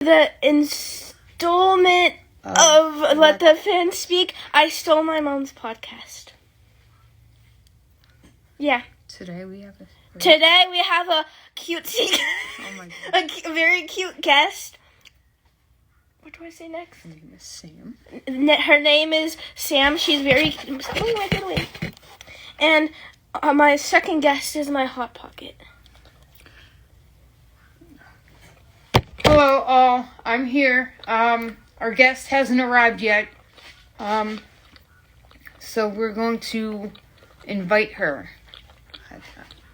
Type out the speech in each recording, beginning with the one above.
the installment of Let the Fans Speak. I stole my mom's podcast. Yeah. Today we have a cutesy, oh my God. a very cute guest. What do I say next? Her name is Sam. Her name is Sam. She's very... Wait. And my second guest is my Hot Pocket. Hello, all. I'm here. Our guest hasn't arrived yet. So we're going to invite her.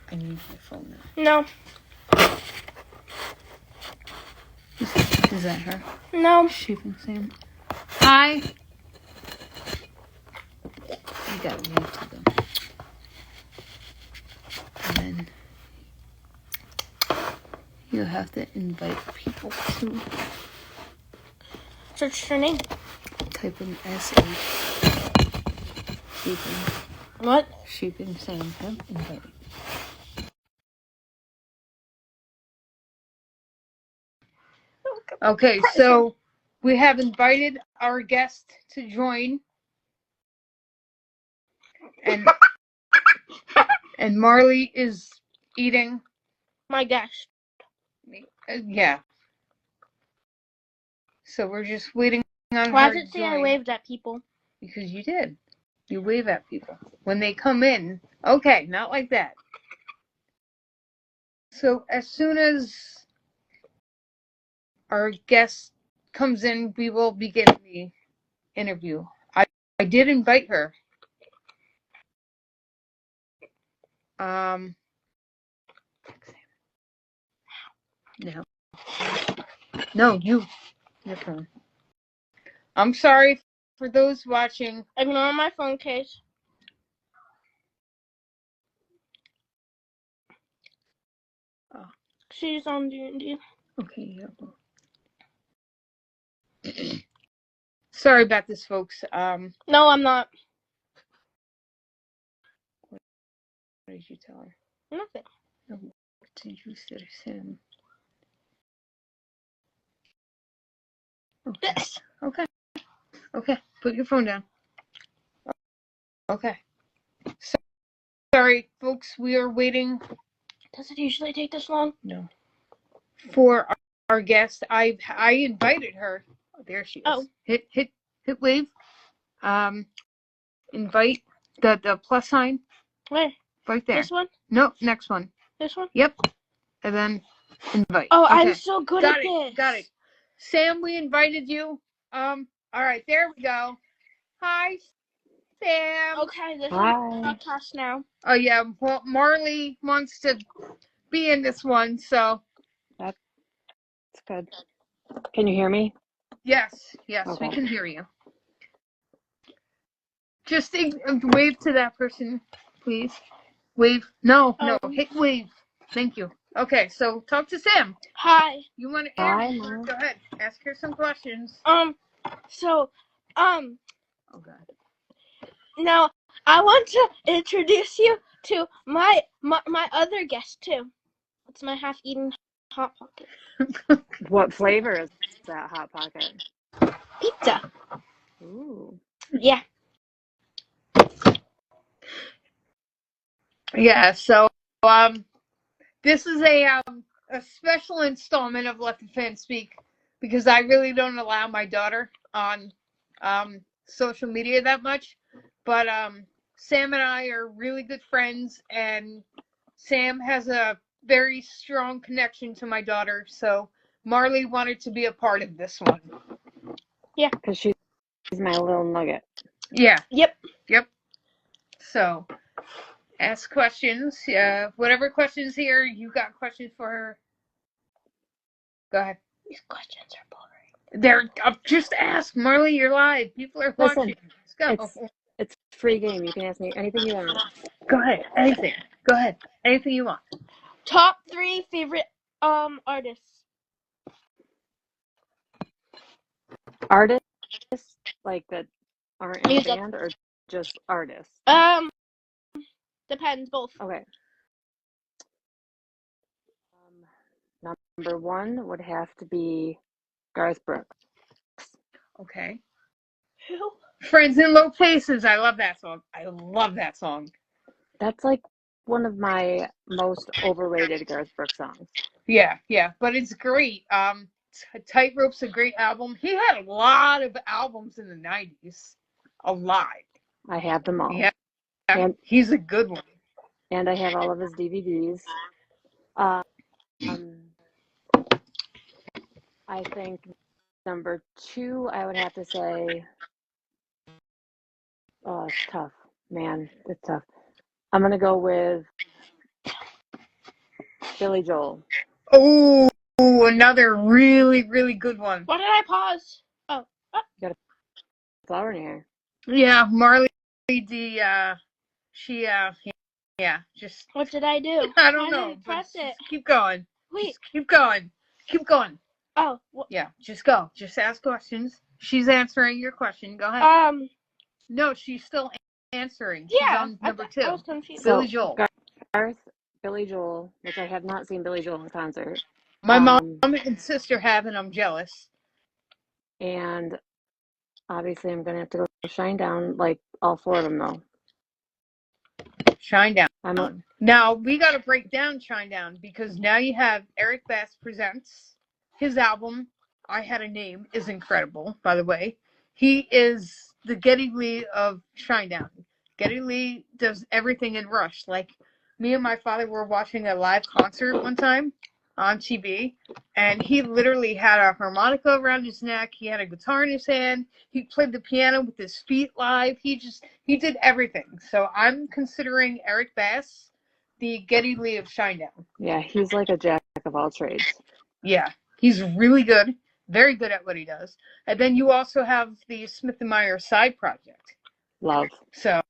I need my phone now. No. Is that her? No. Shaping Sam. Hi. You got to wave to them. And then you have to invite people to Search her name. type in SH. Shaping. What? Shaping Sam. Yep, invite. Okay, so we have invited our guest to join, and Marley is eating. My guest. Yeah. So we're just waiting on Why her does it to say join. I waved at people? Because you did. You wave at people when they come in. Okay, not like that. So as soon as our guest comes in, we will begin the interview. I did invite her. No, your phone. I'm sorry for those watching. Ignore my phone case. Oh. She's on D&D. Okay, yeah. Sorry about this, folks. No, I'm not. What did you tell her? Nothing. No, what did you say to him? Okay. This. Okay. Put your phone down. Okay. Sorry, folks. We are waiting. Does it usually take this long? No. For our guest, I invited her. Oh, there she is. Oh. Hit wave. Invite the plus sign. Where? Right there. This one? No, next one. This one? Yep. And then invite. Oh, okay. I'm so good at this. Got it. Sam, we invited you. All right, there we go. Hi, Sam. Okay, this is a podcast now. Oh yeah, well, Marley wants to be in this one, so. That's good. Can you hear me? Yes, Okay. we can hear you. Just wave to that person, please. Wave. No, hit wave. Thank you. Okay, so talk to Sam. Hi. You want to Hi, her? Go ahead. Ask her some questions. So, Oh God. now I want to introduce you to my other guest too. It's my half-eaten Hot Pocket. What flavor is that Hot Pocket? Pizza. Ooh. Yeah. Yeah, so this is a special installment of Let the Fans Speak because I really don't allow my daughter on social media that much. But Sam and I are really good friends, and Sam has a very strong connection to my daughter. So Marley wanted to be a part of this one. Yeah. Because she's my little nugget. Yeah. Yep. So ask questions. Whatever questions here, you got questions for her. Go ahead. These questions are boring. Just ask, Marley. You're live. People are watching. Let's go. It's free game. You can ask me anything you want. Go ahead. Anything. Go ahead. Anything you want. Top 3 favorite artists. Artists like that aren't in Music. a band, or just artists? Depends. Both. Okay. Number 1 would have to be Garth Brooks. Okay. Who? Friends in Low Places. I love that song. I love that song. That's like one of my most overrated Garth Brooks songs. Yeah, yeah, but it's great. Tightrope's a great album. He had a lot of albums in the 90s. A lot. I have them all. Yeah, And he's a good one. I have all of his DVDs. Um, I think number 2, I would have to say, oh, it's tough. Man, it's tough. I'm going to go with Billy Joel. Oh, another really, really good one. Why did I pause? Oh. You got a flower in your hair. Yeah, Marley she, yeah, just, What did I do? I don't I know, didn't but press it. just keep going. Wait. Just keep going. Keep going. Oh. Yeah, just go. Just ask questions. She's answering your question. Go ahead. No, she's still answering. She's Yeah. on number 2. I was confused. Billy Joel. Garth, Billy Joel, which I have not seen Billy Joel in concert. My mom and sister have, and I'm jealous. And obviously, I'm going to have to go Shine Down, like all 4 of them, though. Shine Down. Now, we got to break down Shine Down because now you have Eric Bass Presents. His album, I Had a Name, is incredible, by the way. He is the Geddy Lee of Shine Down. Geddy Lee does everything in Rush. Like, me and my father were watching a live concert one time on TV, and he literally had a harmonica around his neck. He had a guitar in his hand. He played the piano with his feet live. He did everything. So I'm considering Eric Bass the Geddy Lee of Shine Down. Yeah, he's like a jack of all trades. Yeah, he's really good. Very good at what he does. And then you also have the Smith & Meyer side project. Love. So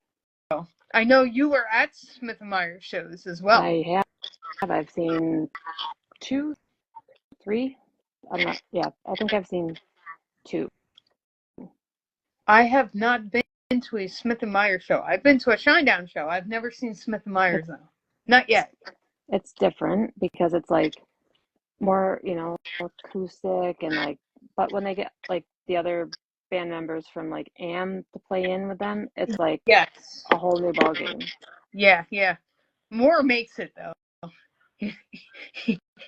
I know you were at Smith & Meyer shows as well. I have. I've seen 2, 3. I'm not. Yeah, I think I've seen 2. I have not been to a Smith & Meyer show. I've been to a Shinedown show. I've never seen Smith & Meyer's though. Not yet. It's different because it's like more, acoustic and like, but when they get like the other band members from like AM to play in with them, it's like yes, a whole new ball game. Yeah, yeah. Moore makes it though.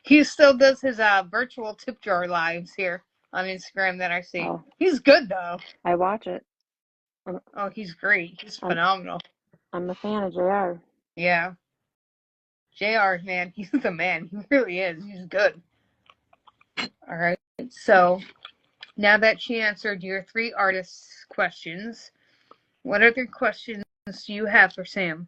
He still does his virtual tip jar lives here on Instagram that I see. Oh, he's good though. I watch it. Oh, he's great. He's phenomenal. I'm a fan of JR. Yeah. JR, man, he's the man. He really is. He's good. All right. So now that she answered your 3 artists' questions, what other questions do you have for Sam?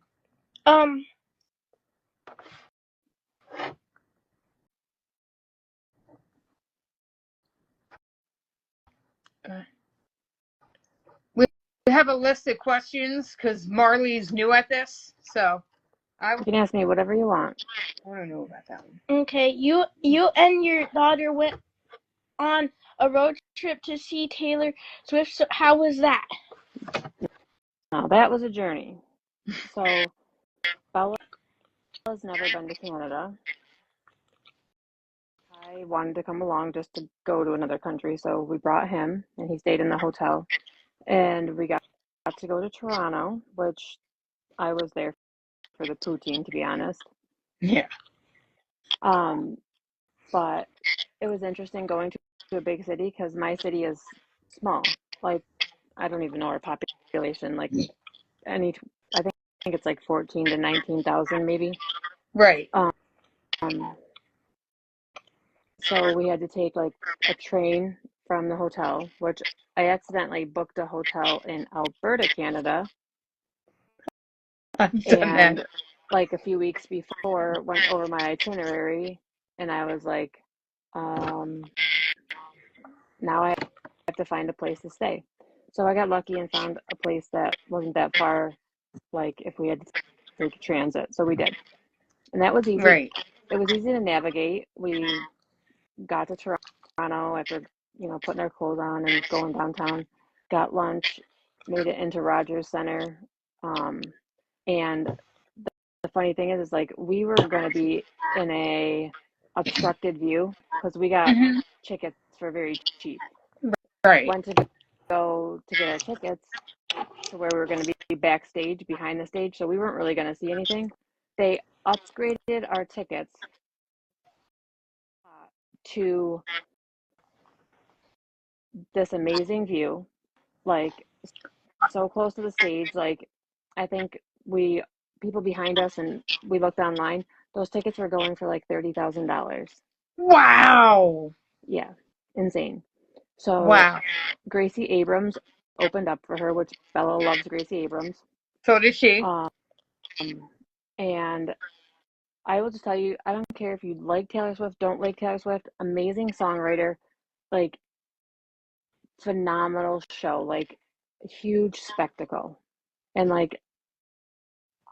We have a list of questions because Marley's new at this, so You can ask me whatever you want. I want to know about that one. Okay, you and your daughter went on a road trip to see Taylor Swift. So how was that? Now, that was a journey. So, Bella's never been to Canada. I wanted to come along just to go to another country, so we brought him, and he stayed in the hotel. And we got to go to Toronto, which I was there for the poutine, to be honest. Yeah. But it was interesting going to a big city because my city is small. Like, I don't even know our population. Like, I think it's like 14 to 19,000 maybe. Right. So we had to take like a train from the hotel, which I accidentally booked a hotel in Alberta, Canada. I've done that. Like a few weeks before, went over my itinerary, and I was like, now I have to find a place to stay. So I got lucky and found a place that wasn't that far, like if we had to take transit. So we did. And that was easy. Right. It was easy to navigate. We got to Toronto after, putting our clothes on and going downtown, got lunch, made it into Rogers Center. And the funny thing is like we were going to be in a obstructed view because we got tickets for very cheap. Right. Went to go to get our tickets to where we were going to be backstage behind the stage, so we weren't really going to see anything. They upgraded our tickets to this amazing view, like so close to the stage. Like I think people behind us, and we looked online, those tickets were going for like $30,000. Wow. Yeah, insane. So Wow. Gracie Abrams opened up for her, which Bella loves Gracie Abrams. So did she. Um, and I will just tell you, I don't care if you like Taylor Swift, don't like Taylor Swift, amazing songwriter, like phenomenal show, like huge spectacle. And like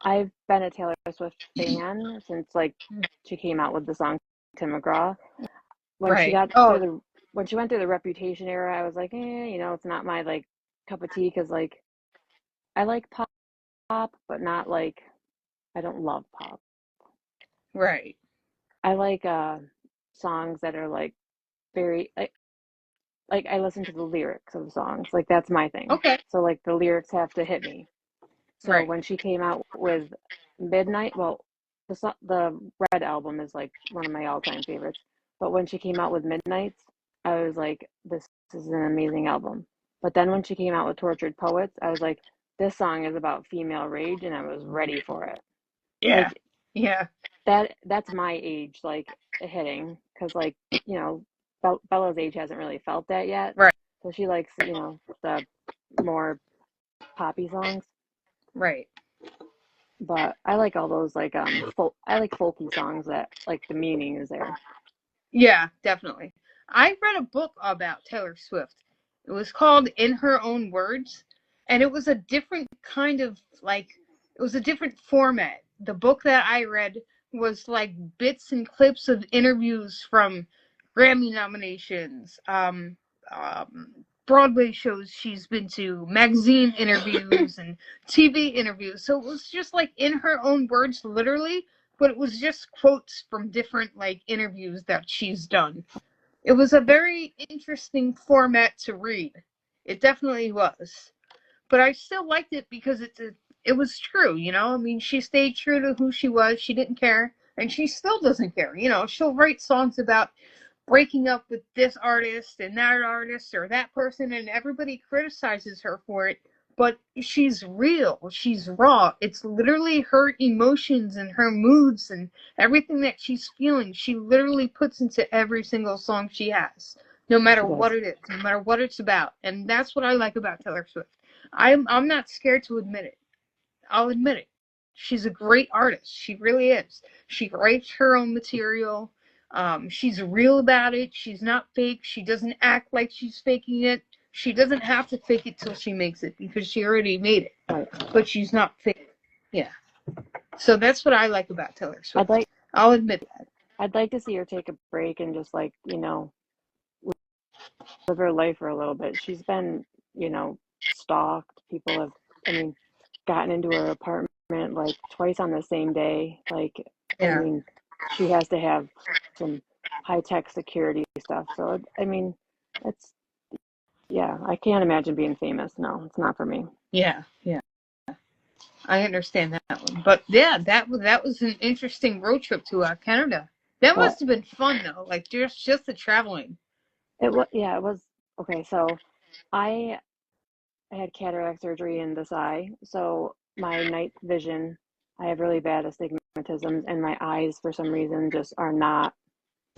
I've been a Taylor Swift fan since like she came out with the song Tim McGraw. When she Right. got Oh, through the when she went through the Reputation era, I was like, it's not my like cup of tea because like I like pop, but not like I don't love pop. right. I like songs that are like very like I listen to the lyrics of the songs. Like that's my thing. Okay. So like the lyrics have to hit me. So Right. when she came out with Midnight, well, the Red album is like one of my all-time favorites. But when she came out with Midnights, I was like, this is an amazing album. But then when she came out with Tortured Poets, I was like, this song is about female rage, and I was ready for it. Yeah. Like Yeah. that's my age, like hitting, because like Bella's age hasn't really felt that yet. Right. So she likes the more poppy songs. Right. But I like all those like I like folky songs that like the meaning is there. Yeah, definitely. I read a book about Taylor Swift. It was called In Her Own Words, and it was a different kind of like it was a different format. The book that I read was like bits and clips of interviews from Grammy nominations, Broadway shows she's been to, magazine interviews, and TV interviews. So it was just like in her own words, literally, but it was just quotes from different like interviews that she's done. It was a very interesting format to read. It definitely was. But I still liked it because it was true, you know? I mean, she stayed true to who she was. She didn't care, and she still doesn't care. You know, she'll write songs about breaking up with this artist and that artist or that person, and everybody criticizes her for it, but she's real, she's raw. It's literally her emotions and her moods and everything that she's feeling, she literally puts into every single song she has, no matter She what does. it is, no matter what it's about. And that's what I like about Taylor Swift. I'm not scared to admit it. I'll admit it. She's a great artist. She really is. She writes her own material. She's real about it. She's not fake. She doesn't act like she's faking it. She doesn't have to fake it till she makes it because she already made it. Right. But she's not fake. Yeah. So that's what I like about Taylor I'd Swift. like I'll admit that. I'd like to see her take a break and just like live her life for a little bit. She's been stalked. People have, I mean, gotten into her apartment like twice on the same day. Like, I Yeah. mean, she has to have some high tech security stuff. So, I mean, it's, yeah, I can't imagine being famous. No, it's not for me. Yeah. Yeah. I understand that one. But yeah, that was an interesting road trip to Canada. That But must have been fun though. Like just the traveling. yeah, it was okay. So, I had cataract surgery in this eye. So, my night vision, I have really bad astigmatism, and my eyes, for some reason, just are not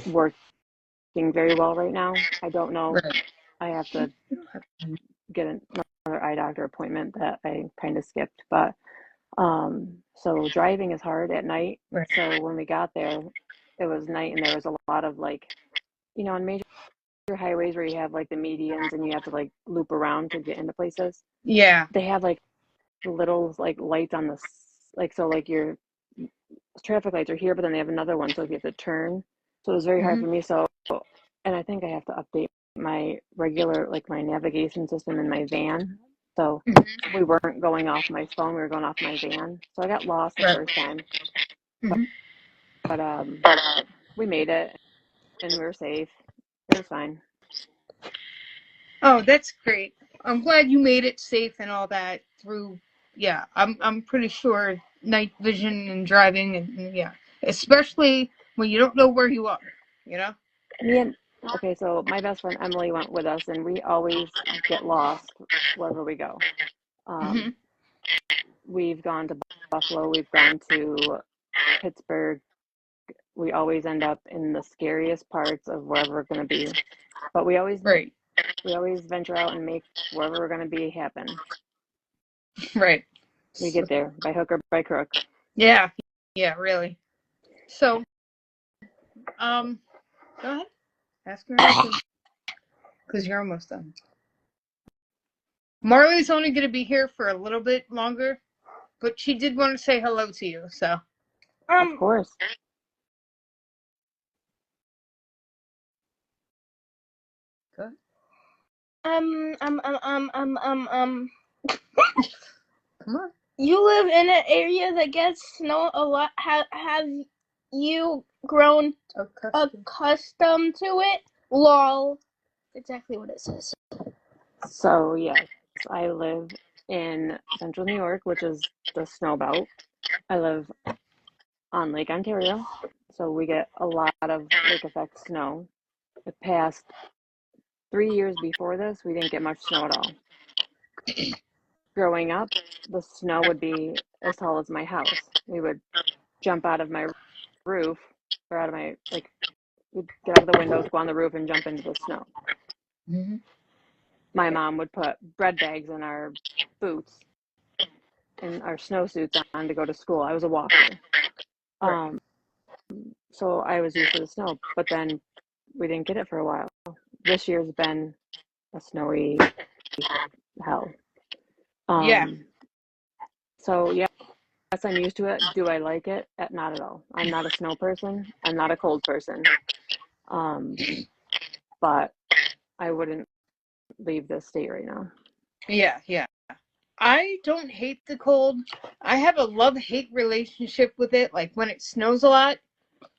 working very well right now. I don't know. Right. I have to get another eye doctor appointment that I kind of skipped. But so driving is hard at night. Right. So when we got there, it was night and there was a lot of like, on major highways where you have like the medians and you have to like loop around to get into places. Yeah. They have like little like lights on the like, so like your traffic lights are here, but then they have another one. So if you have to turn, so it was very hard Mm-hmm. for me. So, and I think I have to update my regular, like my navigation system in my van. So Mm-hmm. we weren't going off my phone, we were going off my van. So I got lost the Right. first time, but, Mm-hmm. but we made it and we were safe. It was fine. Oh, that's great. I'm glad you made it safe and all that through. Yeah, I'm pretty sure night vision and driving and yeah, especially when you don't know where you are. You know. Me and Okay, so my best friend Emily went with us, and we always get lost wherever we go. Hmm. Um, we've gone to Buffalo, we've gone to Pittsburgh. We always end up in the scariest parts of wherever we're going to be, but Right. we always venture out and make wherever we're going to be happen. Right. We So, get there by hook or by crook. yeah. Yeah. Really. So, um, go ahead. Ask your question because you're almost done. Marley's only going to be here for a little bit longer, but she did want to say hello to you. So, Of course. go ahead. Um, um, um, um, um, um, um. Come on. You live in an area that gets snow a lot. Have you grown accustomed to it? Lol. Exactly what it says. So, yes, I live in central New York, which is the snow belt. I live on Lake Ontario, so we get a lot of lake effect snow. The past 3 years before this, we didn't get much snow at all. Growing up, the snow would be as tall as my house. We would jump out of my roof or out of my, like, we'd get out of the windows, go on the roof, and jump into the snow. Mm-hmm. My mom would put bread bags in our boots and our snowsuits on to go to school. I was a walker. Right. Um, so I was used to the snow, but then we didn't get it for a while. This year's been a snowy hell. Yeah. Um, so yes, I'm used to it. Do I like it? Not at all. I'm not a snow person. I'm not a cold person. Um, but I wouldn't leave this state right now. Yeah. Yeah. I don't hate the cold. I have a love-hate relationship with it. Like when it snows a lot,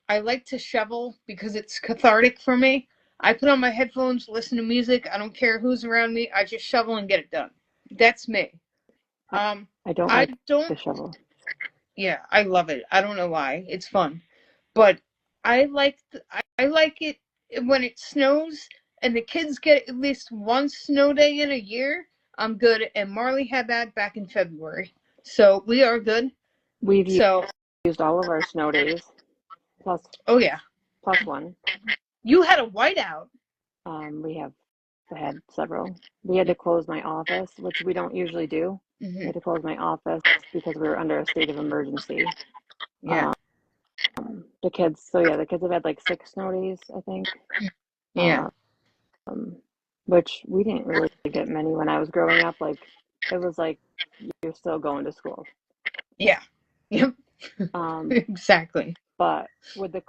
I like to shovel because it's cathartic for me. I put on my headphones, listen to music. I don't care who's around me. I just shovel and get it done. That's me. I, Um, I don't I like don't. the shovel. Yeah, I love it. I don't know why. It's fun, but I like it when it snows and the kids get at least one snow day in a year. I'm good. And Marley had that back in February, so we are good. We've So, used all of our snow days plus oh yeah, plus one. you had a whiteout. We have had several. We had to close my office, which we don't usually do. We Hmm. had to close my office because we were under a state of emergency. Yeah, Um, the kids, so yeah, the kids have had like 6 snow days, I think. yeah, Um, which we didn't really get many when I was growing up. Like it was like you're still going to school. yeah, yep, Um, exactly. but with the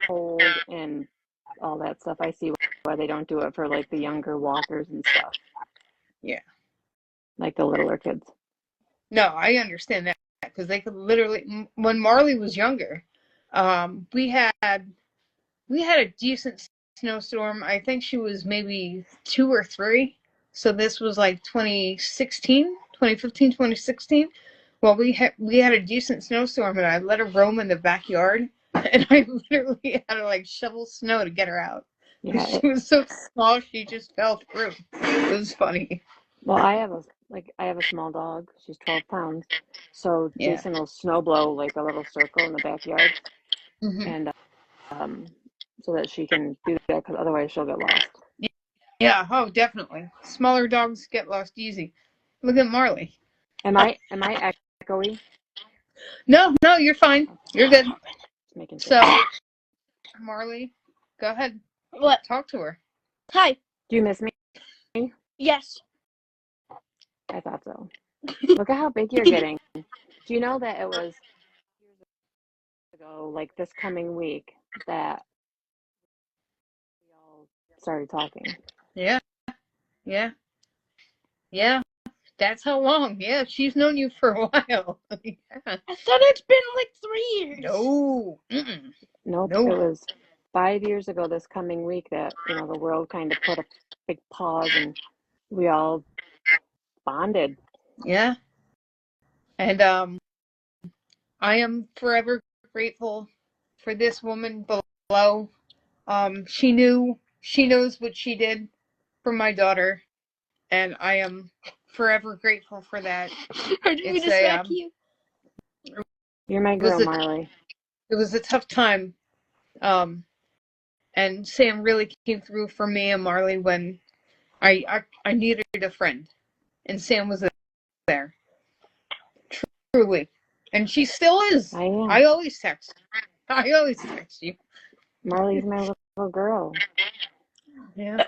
cold and all that stuff, I see why they don't do it for like the younger walkers and stuff, Yeah. like the littler kids. No, I understand that because they could literally. When Marley was younger, um, we had we had a decent snowstorm. I think she was maybe 2 or 3. So this was like 2016, 2015, 2016. Well, we had a decent snowstorm, and I let her roam in the backyard, and I literally had to like shovel snow to get her out because Yeah. she was so small she just fell through. It was funny. Well, I have a small dog. She's 12 pounds. So Yeah. Jason will snow blow like a little circle in the backyard, Hmm. and so that she can do that because otherwise she'll get lost. Yeah. Oh, definitely. Smaller dogs get lost easy. Look at Marley. Am I echoey? No, no, you're fine. Okay, You're good. just making So, sure. Marley, go ahead. What? Talk to her. Hi. Do you miss me? Yes. I thought so. Look at how big you're getting. Do you know that it was years ago, like this coming week, that we all started talking? Yeah, yeah, yeah. That's how long. Yeah, she's known you for a while. Yeah. I thought it's been like 3 years. No. Mm-mm. Nope, it No. was 5 years ago this coming week that, the world kind of put a big pause and we all bonded. Yeah. And I am forever grateful for this woman below. She knows what she did for my daughter, and I am forever grateful for that. Or did we distract you? You're my girl, Marley. It was a tough time. And Sam really came through for me and Marley when I needed a friend, and Sam was there, truly, and she still is. I am. I always text you. Marley's my little girl. Yeah.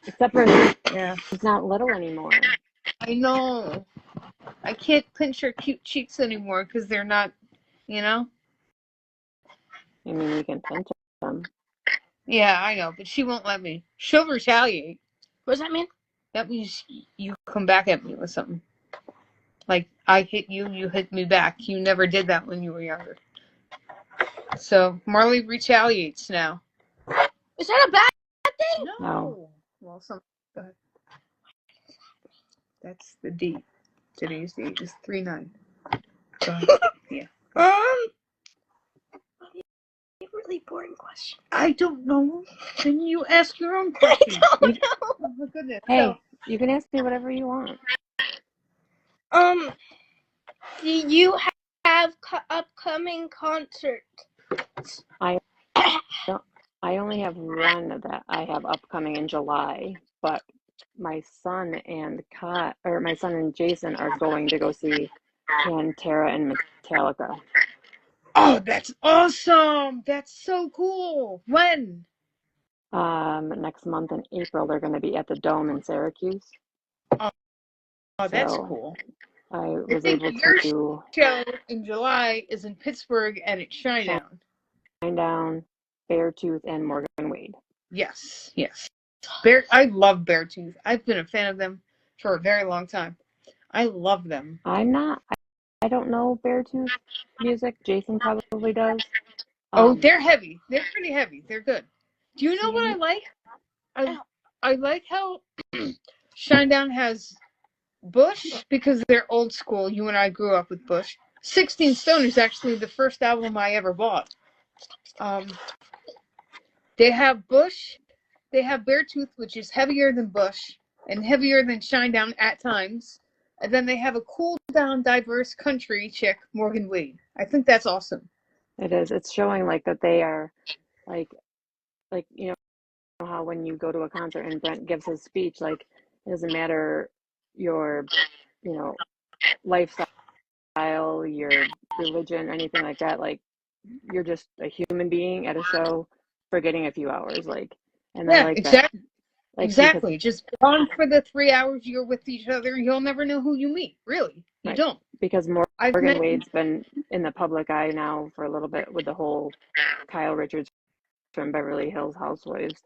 Except for she's not little anymore. I know. I can't pinch her cute cheeks anymore because they're not, you know? I mean, you can pinch them. Yeah, I know, but she won't let me. She'll retaliate. What does that mean? That means you come back at me with something. Like, I hit you, you hit me back. You never did that when you were younger. So, Marley retaliates now. Is that a bad thing? No. Well, go ahead. That's the date. Today's date is 3/9. Go ahead. Yeah. Really boring question. I don't know. Then you ask your own question. I don't know. Oh my goodness. Hey, you can ask me whatever you want. Do you have upcoming concerts? I only have one that I have upcoming in July, but my son and Jason are going to go see Pantera and Metallica. Oh, that's awesome! That's so cool. When? Next month in April, they're going to be at the Dome in Syracuse. Oh, that's cool. I was able your to show in July is in Pittsburgh and it's Shinedown. Beartooth, and Morgan Wade. Yes. I love Beartooth. I've been a fan of them for a very long time. I love them. I don't know Beartooth music. Jason probably does. They're heavy. They're pretty heavy. They're good. Do you know what I like? I like how Shinedown has Bush because they're old school. You and I grew up with Bush. 16 Stone is actually the first album I ever bought. They have Bush. They have Beartooth, which is heavier than Bush and heavier than Shinedown at times. And then they have a cool down, diverse country chick, Morgan Wade. I think that's awesome. It is. It's showing like that they are like you know how when you go to a concert and Brent gives his speech, like it doesn't matter your, you know, lifestyle, your religion, anything like that. Like you're just a human being at a show for getting a few hours. Like, and I like exactly. that. Like, exactly. Just on for the 3 hours you're with each other. You'll never know who you meet. Really, you don't. Because Morgan Wade's been in the public eye now for a little bit with the whole Kyle Richards from Beverly Hills Housewives,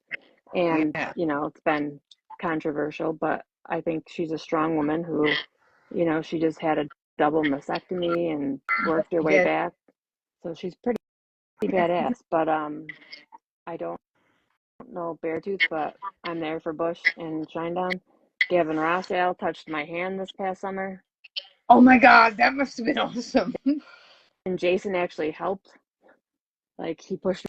and you know it's been controversial. But I think she's a strong woman who, you know, she just had a double mastectomy and worked her way back, so she's pretty badass. But I don't know Beartooth, but I'm there for Bush and Shinedown. Gavin Rossdale touched my hand this past summer. Oh my God, that must have been awesome. And Jason actually helped. Like he pushed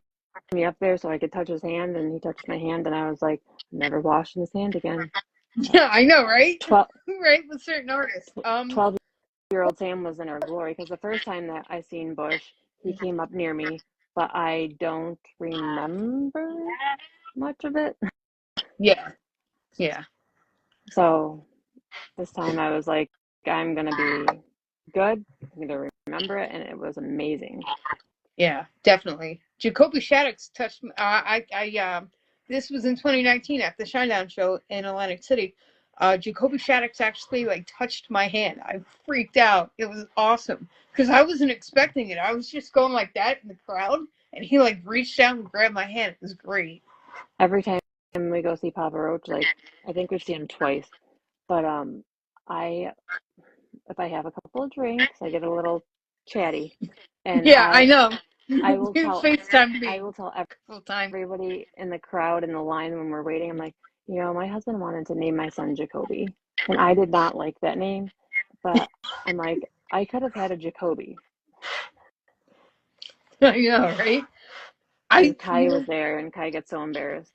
me up there so I could touch his hand, and he touched my hand, and I was like, never washing his hand again. Yeah, I know, right? Right, with certain artists. 12-year-old Sam was in her glory because the first time that I seen Bush, he came up near me, but I don't remember much of it. Yeah. So this time I was like, I'm gonna be good. I'm gonna remember it, and it was amazing. Yeah, definitely. Jacoby Shaddix touched. This was in 2019 at the Shinedown show in Atlantic City. Jacoby Shaddix actually like touched my hand. I freaked out. It was awesome because I wasn't expecting it. I was just going like that in the crowd, and he like reached out and grabbed my hand. It was great. Every time we go see Papa Roach, like I think we've seen him twice, but if I have a couple of drinks, I get a little chatty, and I know. I will tell FaceTime me. I will tell everybody in the crowd in the line when we're waiting. I'm like, My husband wanted to name my son Jacoby, and I did not like that name, but I'm like, I could have had a Jacoby. I know, right? Because I Kai was there, and Kai gets so embarrassed.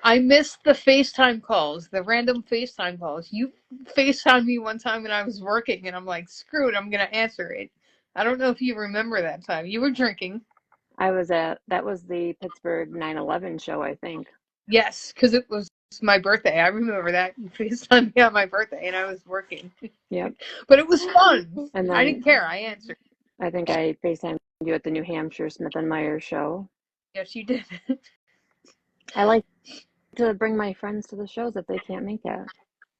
I missed the FaceTime calls, the random FaceTime calls. You FaceTimed me one time when I was working, and I'm like, screw it, I'm gonna answer it. I don't know if you remember that time. You were drinking. That was the Pittsburgh 9/11 show, I think. Yes, because it was my birthday. I remember that. You FaceTimed me on my birthday, and I was working. Yep. But it was fun. And I then didn't care. I answered. I think I FaceTimed you at the New Hampshire Smith and Myers show. Yes, you did. I like to bring my friends to the shows if they can't make it.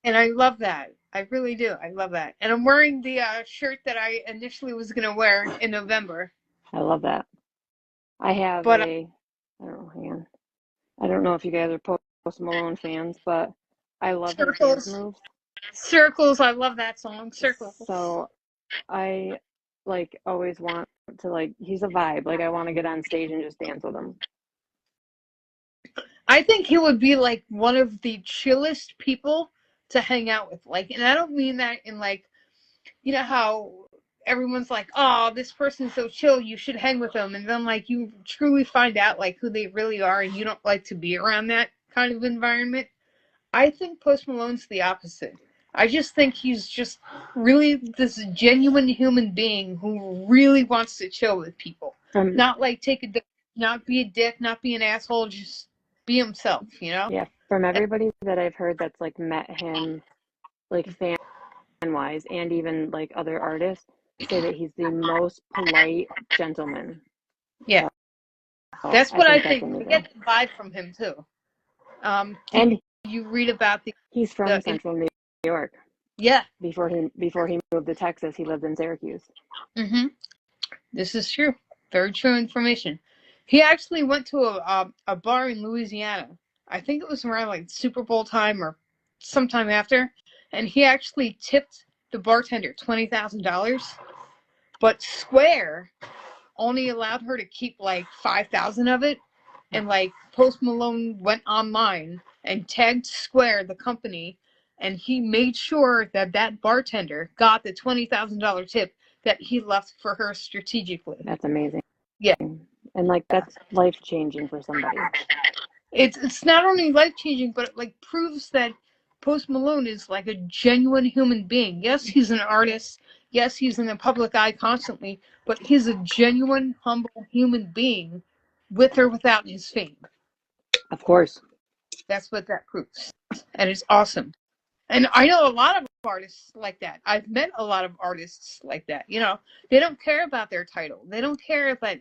And I love that. I really do. I love that. And I'm wearing the shirt that I initially was going to wear in November. I love that. I have But I don't know, hang on. I don't know if you guys are Post Malone fans, but I love his dance Circles. moves. Circles. I love that song. Circles. So I always want to he's a vibe. Like I want to get on stage and just dance with him. I think he would be like one of the chillest people to hang out with. Like, and I don't mean that in like, you know how everyone's like, oh, this person's so chill, you should hang with them. And then like you truly find out like who they really are and you don't like to be around that kind of environment. I think Post Malone's the opposite. I just think he's just really this genuine human being who really wants to chill with people. Not like not be a dick, not be an asshole, just be himself, you know? Yeah, from everybody that I've heard that's like met him like fan wise and even like other artists say that he's the most polite gentleman. Yeah. So That's I what I think that's think. I amazing. get the vibe from him too. And You read about he's from Central New York. Yeah. Before he moved to Texas, he lived in Syracuse. Mm-hmm. This is true. Very true information. He actually went to a bar in Louisiana. I think it was around like Super Bowl time or sometime after, and he actually tipped the bartender $20,000, but Square only allowed her to keep like 5,000 of it, and like Post Malone went online and tagged Square, the company, and he made sure that that bartender got the $20,000 tip that he left for her strategically. That's amazing. Yeah. And like that's life changing for somebody. It's not only life changing, but it like proves that Post Malone is like a genuine human being. Yes, he's an artist. Yes, he's in the public eye constantly, but he's a genuine, humble human being, with or without his fame. Of course. That's what that proves, and it's awesome. And I know a lot of artists like that. I've met a lot of artists like that. You know, they don't care about their title. They don't care that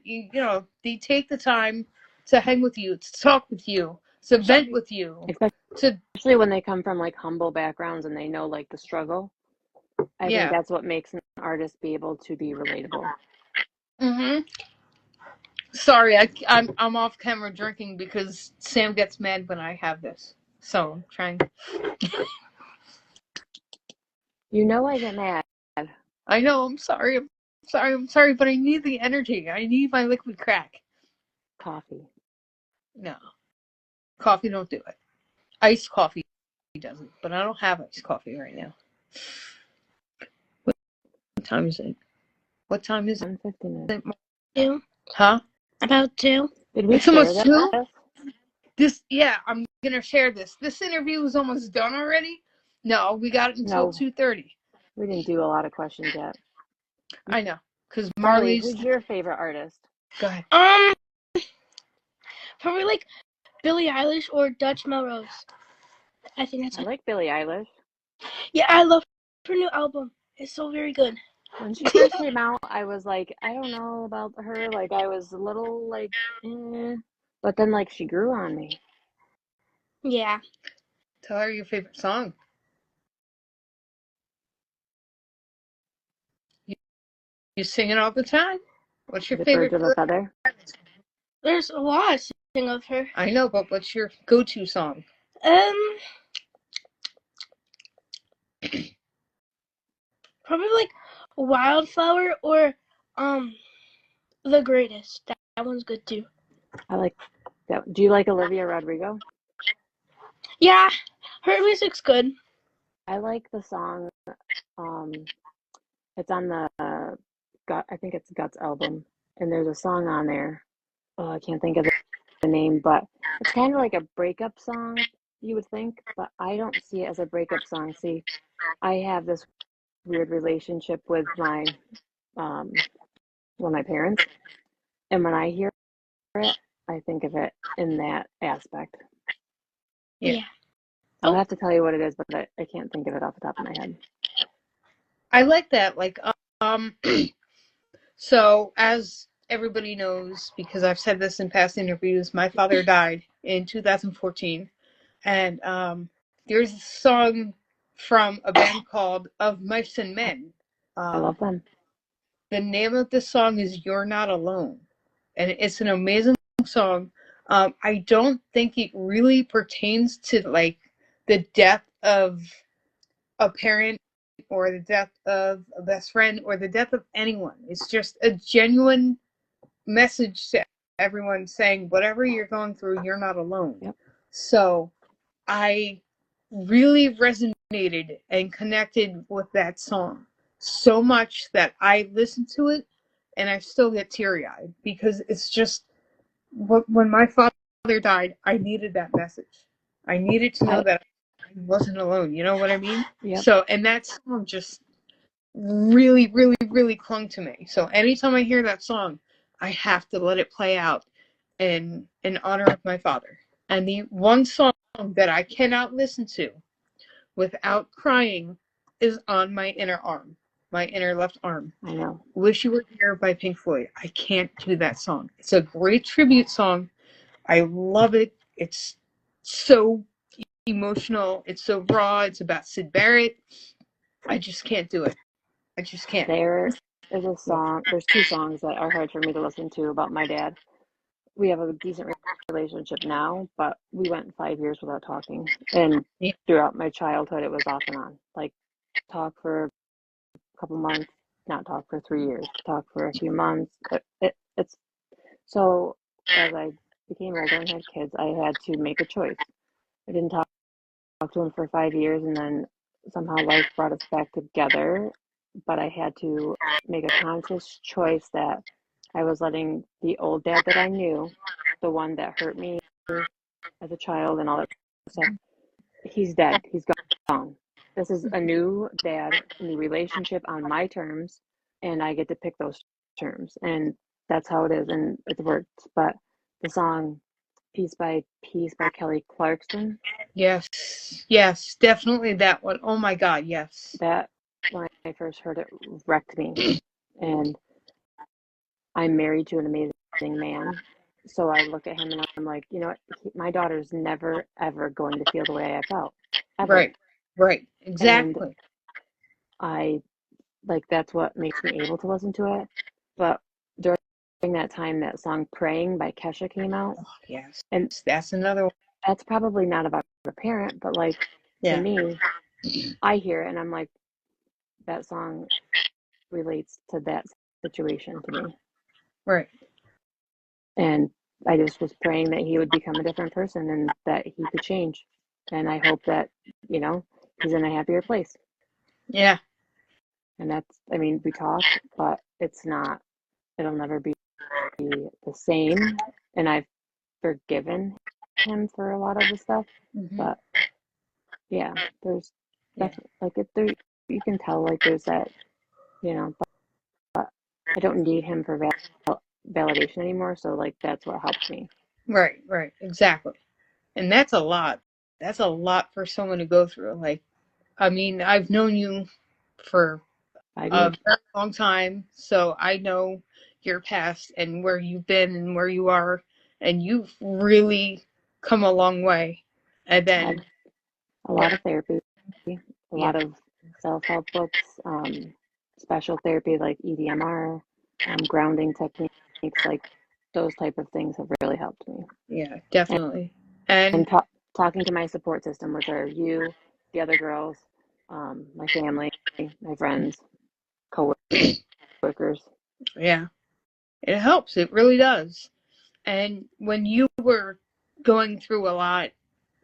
they take the time to hang with you, to talk with you, to vent with you, especially when they come from like humble backgrounds and they know like the struggle. I think that's what makes an artist be able to be relatable. Mhm. Sorry, I'm off camera drinking because Sam gets mad when I have this. So I'm trying. You know I get mad. I know. I'm sorry. I'm sorry, but I need the energy. I need my liquid crack. Coffee. No, coffee don't do it. Iced coffee doesn't, but I don't have iced coffee right now. What time is it? What time is it? 1:59. 2. Huh? About 2. Did we It's share almost that? 2? I'm gonna share this. This interview is almost done already. No, we got it until 2:30. We didn't do a lot of questions yet. I know, because Marley, who's your favorite artist? Go ahead. Probably like Billie Eilish or Dutch Melrose. I think that's. I like Billie Eilish. Yeah, I love her new album. It's so very good. When she first came out, I was like, I don't know about her. Like, I was a little like, but then like she grew on me. Yeah. Tell her your favorite song. You sing it all the time. What's your favorite? Birds of a Feather. There's a lot I sing of her. I know, but what's your go-to song? Probably like Wildflower or The Greatest. That one's good too. I like that. Do you like Olivia Rodrigo? Yeah, her music's good. I like the song. It's on the I think it's Guts album, and there's a song on there. Oh, I can't think of the name, but it's kind of like a breakup song, you would think, but I don't see it as a breakup song. See, I have this weird relationship with my parents, and when I hear it, I think of it in that aspect. Yeah. I'll have to tell you what it is, but I can't think of it off the top of my head. I like that. Like, so as everybody knows, because I've said this in past interviews, my father died in 2014, and there's a song from a band called Of Mice and Men. I love them. The name of the song is "You're Not Alone," and it's an amazing song. I don't think it really pertains to like the death of a parent or the death of a best friend or the death of anyone. It's just a genuine message to everyone saying whatever you're going through, you're not alone. Yep. So I really resonated and connected with that song so much that I listened to it and I still get teary eyed because it's just when my father died, I needed that message. I needed to know that I wasn't alone. You know what I mean? Yep. So, and that song just really, really, really clung to me. So anytime I hear that song, I have to let it play out in honor of my father. And the one song that I cannot listen to without crying is On My Inner Arm, my inner left arm. I know. Wish You Were Here by Pink Floyd. I can't do that song. It's a great tribute song. I love it. It's so emotional. It's so raw. It's about Syd Barrett. I just can't do it. I just can't. There is a song, there's two songs that are hard for me to listen to about my dad. We have a decent relationship now, but we went 5 years without talking. And Yeah. throughout my childhood, it was off and on. Like, talk for a couple months, not talk for 3 years, talk for a few months. It's so as I became older and had kids, I had to make a choice. I didn't talk to him for 5 years, and then somehow life brought us back together. But I had to make a conscious choice that I was letting the old dad that I knew, the one that hurt me as a child and all that stuff, he's dead. He's gone. This is a new dad, a new relationship on my terms, and I get to pick those terms. And that's how it is, and it works. But the song Piece by Piece by Kelly Clarkson. Yes, yes, definitely that one. Oh my God, yes. That, when I first heard it, wrecked me. And I'm married to an amazing man. So I look at him and I'm like, you know what? My daughter's never, ever going to feel the way I felt. Ever. Right, And exactly. I, like, that's what makes me able to listen to it. But during that time, that song Praying by Kesha came out. Oh, yes, And that's another one. that's probably not about a parent, but like, to me, I hear it and I'm like, that song relates to that situation to me. Right. And I just was praying that he would become a different person and that he could change. And I hope that, he's in a happier place. Yeah. And that's, I mean, we talk, but it'll never be the same. And I've forgiven him for a lot of the stuff. Mm-hmm. But yeah, there's definitely, like, you can tell, like, there's that, but I don't need him for validation anymore. So, like, that's what helps me. Right, exactly. And that's a lot. That's a lot for someone to go through. Like, I mean, I've known you for 5 years. a very long time, so I know your past and where you've been and where you are, and you've really come a long way. And then A lot of therapy, a yeah, lot of self-help books, special therapy like EDMR, grounding techniques, like those type of things have really helped me. yeah, definitely. And And talking to my support system, which are you, the other girls, my family, my friends, coworkers. yeah, it helps. It really does. And when you were going through a lot,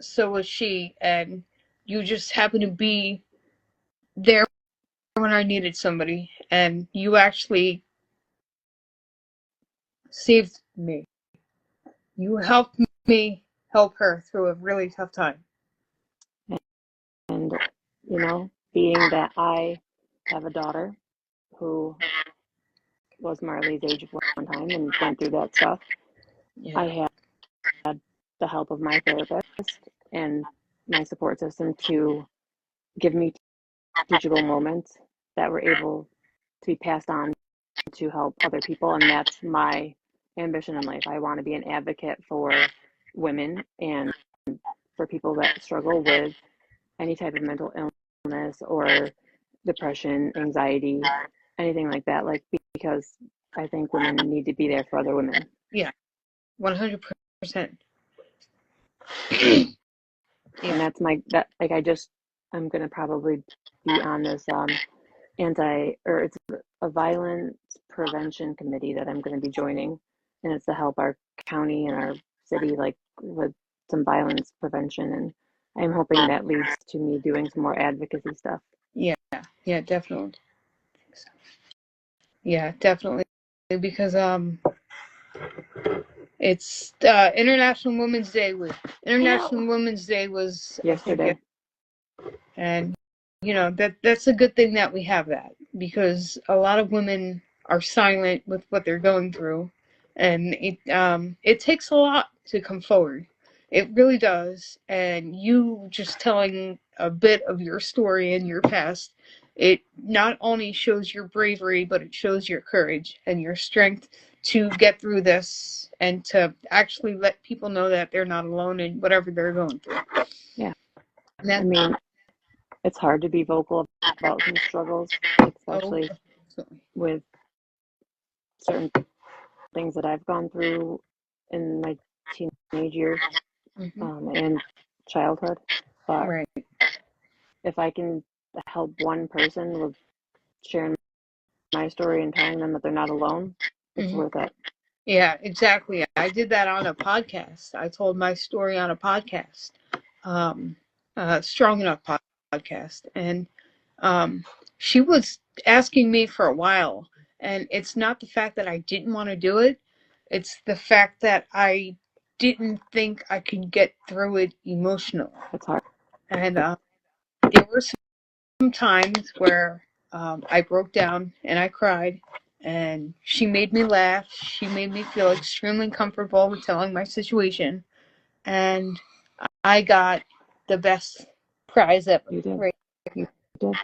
so was she, and you just happened to be there when I needed somebody, and you actually saved me. You helped me help her through a really tough time. And, you know, being that I have a daughter who was Marley's age at one time and went through that stuff, Yeah. I had the help of my therapist and my support system to give me teachable moments that were able to be passed on to help other people. And that's my ambition in life. I want to be an advocate for women and for people that struggle with any type of mental illness or depression, anxiety, anything like that. Like, because I think women need to be there for other women. Yeah, 100%. And that's I'm gonna probably be on this it's a violence prevention committee that I'm gonna be joining, and it's to help our county and our city like with some violence prevention, and I'm hoping that leads to me doing some more advocacy stuff. Yeah, definitely. Yeah, definitely. Because it's International Women's Day week. International Women's Day was, I think, Yesterday. and you know that's a good thing that we have that, because a lot of women are silent with what they're going through, and it takes a lot to come forward. It really does. And you just telling a bit of your story and your past, it not only shows your bravery, but it shows your courage and your strength to get through this and to actually let people know that they're not alone in whatever they're going through. Yeah. I mean, it's hard to be vocal about some struggles, especially with certain things that I've gone through in my teenage years and childhood. But right. if I can help one person with sharing my story and telling them that they're not alone, it's worth it. Yeah, exactly. I did that on a podcast. I told my story on a podcast, Strong Enough podcast, and she was asking me for a while. And it's not the fact that I didn't want to do it; it's the fact that I didn't think I could get through it emotionally. It's hard. And there were some times where I broke down and I cried, and she made me laugh. She made me feel extremely comfortable with telling my situation, and I got the best prize ever. You did. Right. You did.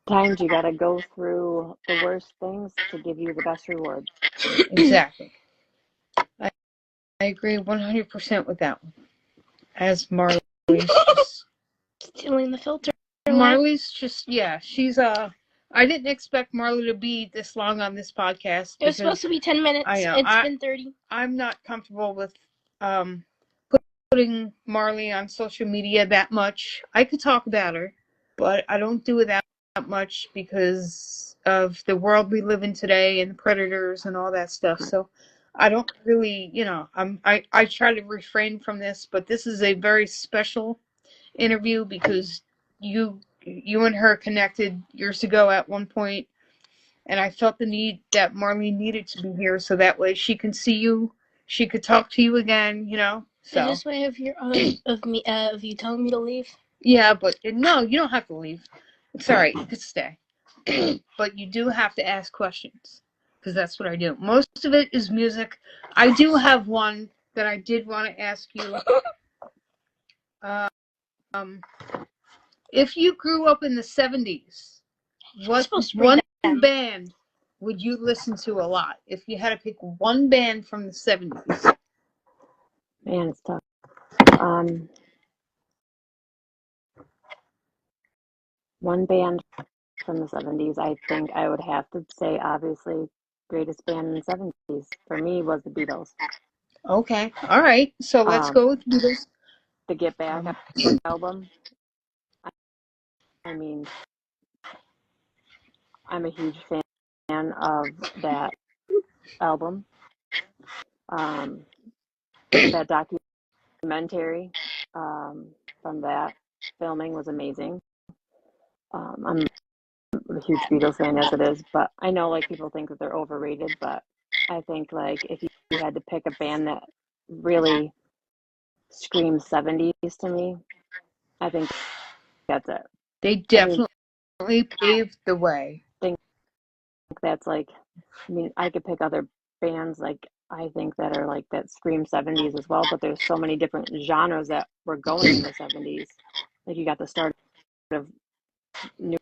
Sometimes you got to go through the worst things to give you the best rewards. Exactly. I agree 100% with that one. As Marley's just stealing the filter. Marley's just, yeah, she's I didn't expect Marley to be this long on this podcast. It was supposed to be 10 minutes. I know. It's been 30. I'm not comfortable with putting Marley on social media that much. I could talk about her, but I don't do it that much because of the world we live in today and predators and all that stuff. So I don't really, I try to refrain from this, but this is a very special interview because you and her connected years ago at one point, and I felt the need that Marlene needed to be here so that way she can see you, she could talk to you again, So. Is this way of your of you telling me to leave? Yeah, but no, you don't have to leave. It's all right. You could stay, but you do have to ask questions because that's what I do. Most of it is music. I do have one that I did want to ask you. If you grew up in the 70s, what one band would you listen to a lot? If you had to pick one band from the 70s. Man, it's tough. One band from the 70s, I think I would have to say, obviously, greatest band in the 70s for me was the Beatles. Okay, all right. So let's go with Beatles. The Get Back album. I mean, I'm a huge fan of that album. That documentary from that filming was amazing. I'm a huge Beatles fan as it is, but I know like people think that they're overrated, but I think like if you had to pick a band that really screams 70s to me, I think that's it. They definitely paved the way. I think that's like, I mean, I could pick other bands like I think that are like that scream 70s as well, but there's so many different genres that were going in the 70s. Like you got the start of newer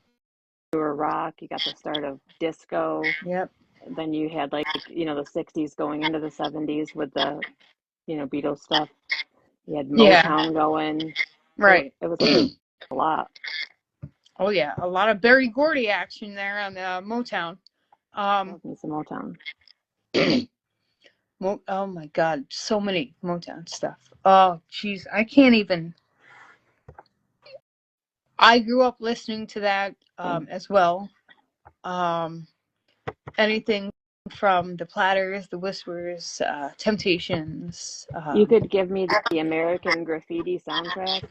rock, you got the start of disco. Yep. Then you had like, you know, the 60s going into the 70s with the, you know, Beatles stuff. You had Motown going. Right. It was a lot. Oh yeah, a lot of Berry Gordy action there on the Motown. Love me some Motown. Oh my God, so many Motown stuff. Oh jeez, I can't even. I grew up listening to that as well. Anything from the Platters, the Whispers, Temptations. You could give me the American Graffiti soundtrack.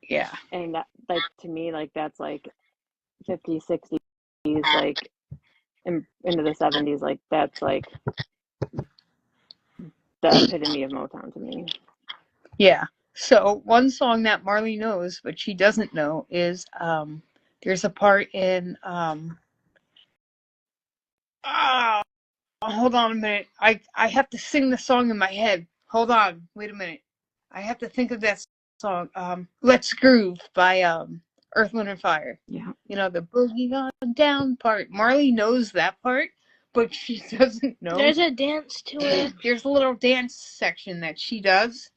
Yeah. And that, like, to me, like, that's like 50s, 60s, like, into the 70s. Like, that's like the epitome of Motown to me. Yeah. So one song that Marley knows, but she doesn't know, is there's a part in hold on a minute. I have to sing the song in my head. Hold on. Wait a minute. I have to think of that song. Let's Groove by Earth, Wind and Fire. Yeah. You know, the boogie on down part. Marley knows that part, but she doesn't know. There's a dance to it. There's a little dance section that she does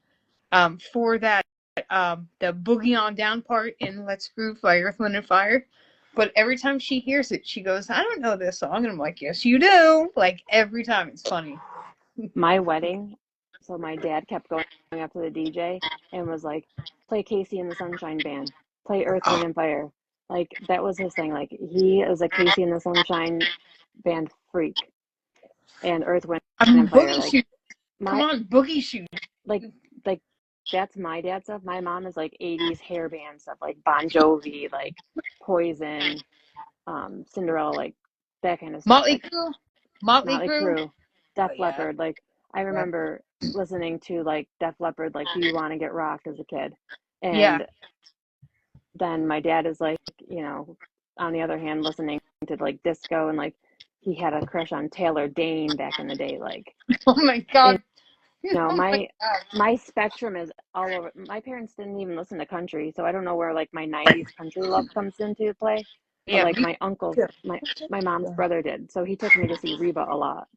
for that the boogie on down part in Let's Groove by Earth, Wind and Fire. But every time she hears it, she goes, I don't know this song. And I'm like, yes, you do. Like, every time. It's funny. My wedding, so my dad kept going up to the DJ and was like, play Casey and the Sunshine Band, play Earth, Wind and Fire. Like, that was his thing. Like, he is a Casey and the Sunshine Band freak. And Earth, Wind and Fire. Boogie Like, Shoot. Come on, Boogie Shoot. Like that's my dad's stuff. My mom is like 80s hair band stuff, like Bon Jovi, like Poison, Cinderella, like that kind of stuff. Motley Like Crue. Motley Crue, Def yeah. Leppard. Like I remember listening to like Def Leppard, like Do You Want to Get Rocked as a kid. And then my dad is like, you know, on the other hand, listening to like disco, and like he had a crush on Taylor Dane back in the day. Like, oh my God. no, Oh my spectrum is all over. My parents didn't even listen to country, so I don't know where like my 90s country love comes into play. But like my uncles, my mom's brother did. So he took me to see Reba a lot.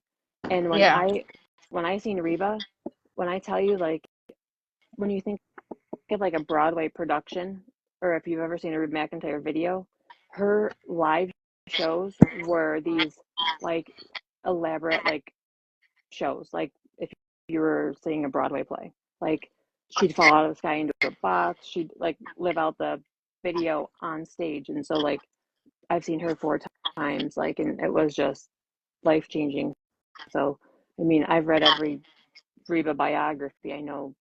And when I seen Reba, when I tell you, like, when you think of like a Broadway production, or if you've ever seen a Reba McEntire video, her live shows were these like elaborate like shows. Like if you were seeing a Broadway play, like she'd fall out of the sky into a box. She'd like live out the video on stage. And so like I've seen her 4 times, like, and it was just life changing. So I mean, I've read every Reba biography. I know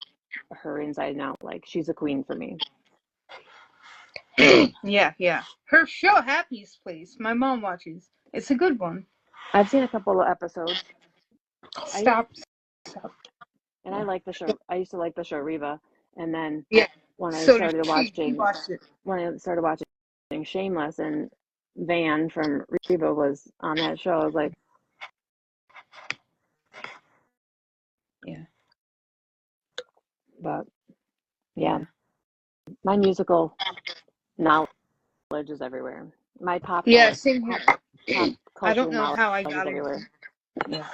her inside and out. Like, she's a queen for me. Yeah. Her show, Happy's Place, my mom watches. It's a good one. I've seen a couple of episodes. Stop. And I like the show. I used to like the show Reba. And then when I started watching Shameless, and Van from Reba was on that show, I was like, but my musical knowledge is everywhere. My pop same here. I don't know how I got everywhere.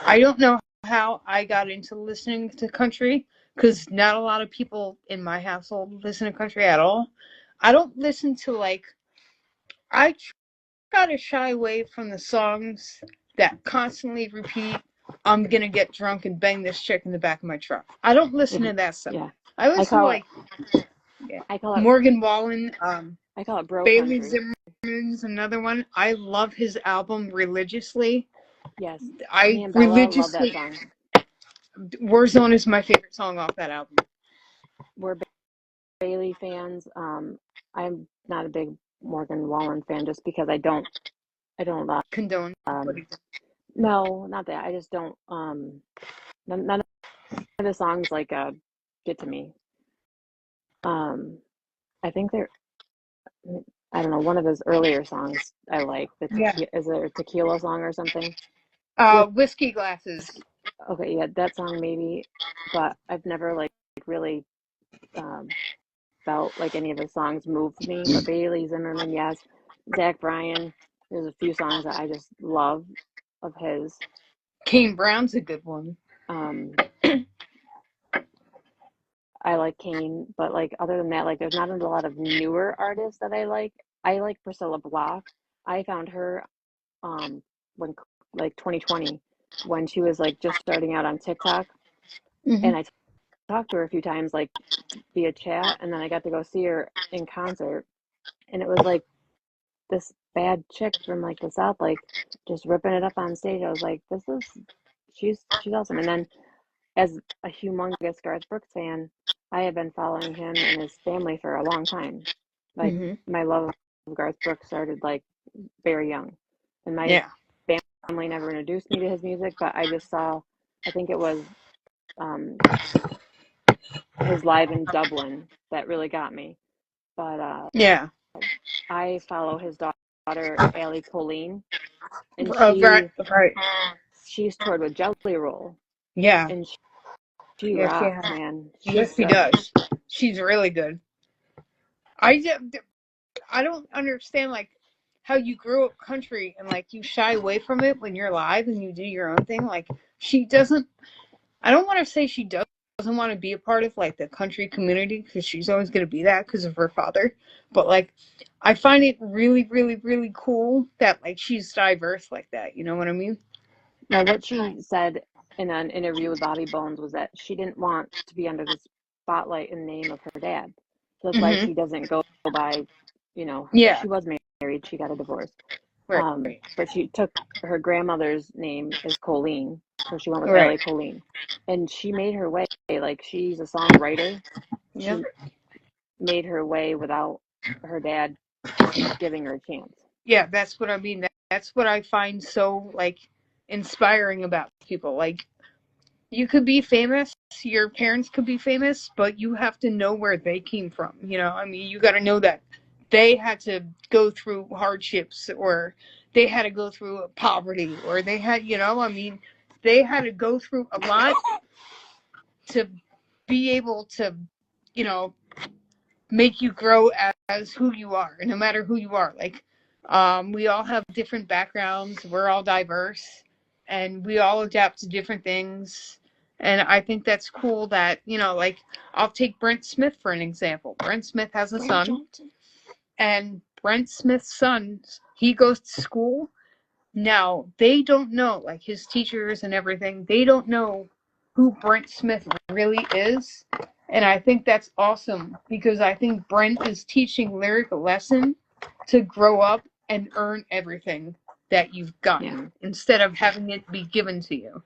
I don't know how I got into listening to country, because not a lot of people in my household listen to country at all. I don't listen to, like, I try to shy away from the songs that constantly repeat, I'm gonna get drunk and bang this chick in the back of my truck. I don't listen to that stuff. Yeah. I listen to, like, I call it Morgan Wallen, I call it bro Bailey country. Zimmerman's another one. I love his album religiously. Yes. I religiously love that song. Warzone is my favorite song off that album. we're Bailey fans. I'm not a big Morgan Wallen fan just because I don't Condone. no, not that. I just don't none of the songs like get to me. I think I don't know, one of his earlier songs I like. Yeah. Is there a tequila song or something? Whiskey glasses. Okay, yeah, that song maybe, but I've never like really um felt like any of his songs moved me. But Bailey Zimmerman, yes. Zach Bryan, there's a few songs that I just love of his. Kane Brown's a good one. I like Kane, but like other than that, like there's not a lot of newer artists that I like. I like Priscilla Block. I found her when like 2020 when she was like just starting out on TikTok, and I talked to her a few times like via chat, and then I got to go see her in concert, and it was like this bad chick from like the South, like just ripping it up on stage. I was like, she's awesome. And then as a humongous Garth Brooks fan, I have been following him and his family for a long time. Like my love of Garth Brooks started like very young, and my family never introduced me to his music, but I just saw, I think it was his live in Dublin that really got me. But I follow his daughter Allie Colleen, and Right. she's toured with Jelly Roll. Yeah. And she rocks, man. Yes, she does. She's really good. I don't understand like how you grew up country and like you shy away from it when you're live and you do your own thing. Like she doesn't. I don't want to say she doesn't want to be a part of like the country community because she's always going to be that because of her father. But like, I find it really, really, really cool that like she's diverse like that. You know what I mean? Now, what she said in an interview with Bobby Bones was that she didn't want to be under the spotlight in the name of her dad. So that's why she doesn't go by, she was married, she got a divorce. Right. But she took her grandmother's name is Colleen, so she went with Allie Colleen. And she made her way, like she's a songwriter. She made her way without her dad giving her a chance. Yeah, that's what I mean. That's what I find so like inspiring about people. Like you could be famous, your parents could be famous, but you have to know where they came from. You know, I mean, you got to know that they had to go through hardships or they had to go through poverty or they had, I mean, they had to go through a lot to be able to, make you grow as who you are, and no matter who you are. Like, we all have different backgrounds. We're all diverse, and we all adapt to different things. And I think that's cool that, like, I'll take Brent Smith for an example. Brent Smith has a son, and Brent Smith's son, he goes to school. Now, they don't know, like his teachers and everything, they don't know who Brent Smith really is. And I think that's awesome because I think Brent is teaching Lyric a lesson to grow up and earn everything that you've gotten instead of having it be given to you,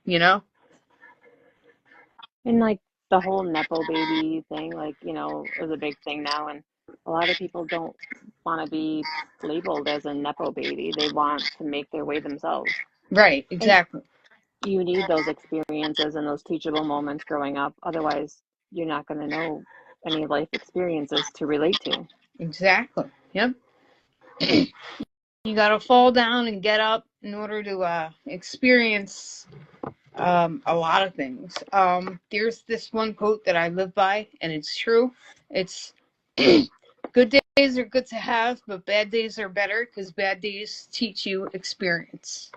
And like the whole Nepo baby thing, like, is a big thing now. And a lot of people don't want to be labeled as a Nepo baby. They want to make their way themselves. Right, exactly. And you need those experiences and those teachable moments growing up. Otherwise, you're not going to know any life experiences to relate to. Exactly. Yep. You got to fall down and get up in order to experience a lot of things. There's this one quote that I live by, and it's true. It's good days are good to have, but bad days are better because bad days teach you experience.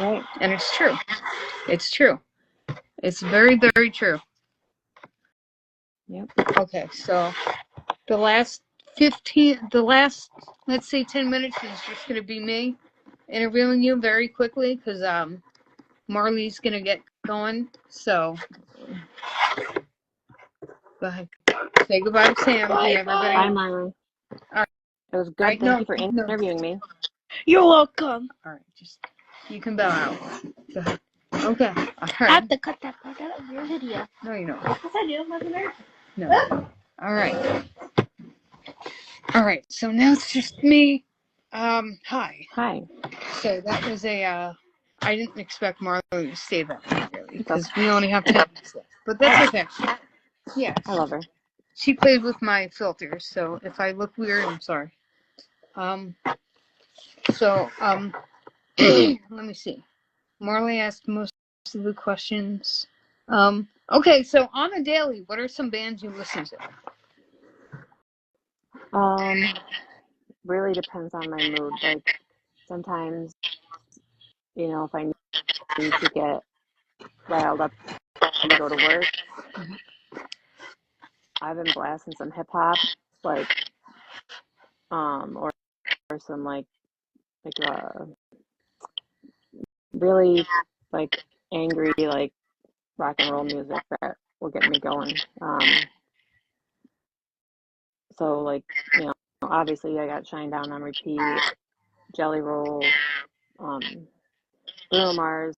Right. And it's true. It's true. It's very, very true. Yep. Okay, so the last, let's say 10 minutes is just going to be me interviewing you very quickly because Marley's going to get going. So go ahead. Say goodbye to Sam and everybody. Bye, Marley. All right. It was good. Thank you for interviewing me. You're welcome. All right, you can bow out. Go ahead. Okay. All right. I have to cut that part out of your video. No, you don't. Yes, I do. Wasn't there? No. All right. All right. So now it's just me. Hi. Hi. So that was a. I didn't expect Marley to say that really It's because okay. we only have 10 minutes left. But that's okay. Yeah. I love her. She plays with my filters, so if I look weird, I'm sorry. Um. So let me see. Marley asked most of the questions. Okay, so on a daily, what are some bands you listen to? Really depends on my mood. Like sometimes, if I need to get riled up to go to work, I've been blasting some hip hop, like or some like really like angry like rock and roll music that will get me going. So like obviously I got Shine Down on repeat, Jelly Roll, Bruno Mars.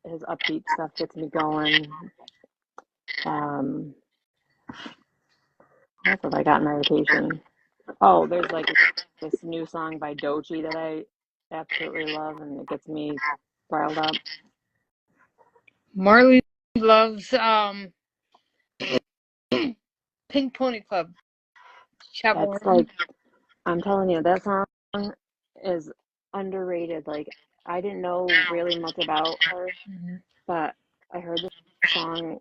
His upbeat stuff gets me going. What else have I got in my rotation? Oh, there's like this new song by Doji that I absolutely love, and it gets me riled up. Marley loves Pink Pony Club. Chapel That's Roan. like, I'm telling you, that song is underrated. Like, I didn't know really much about her, but I heard this song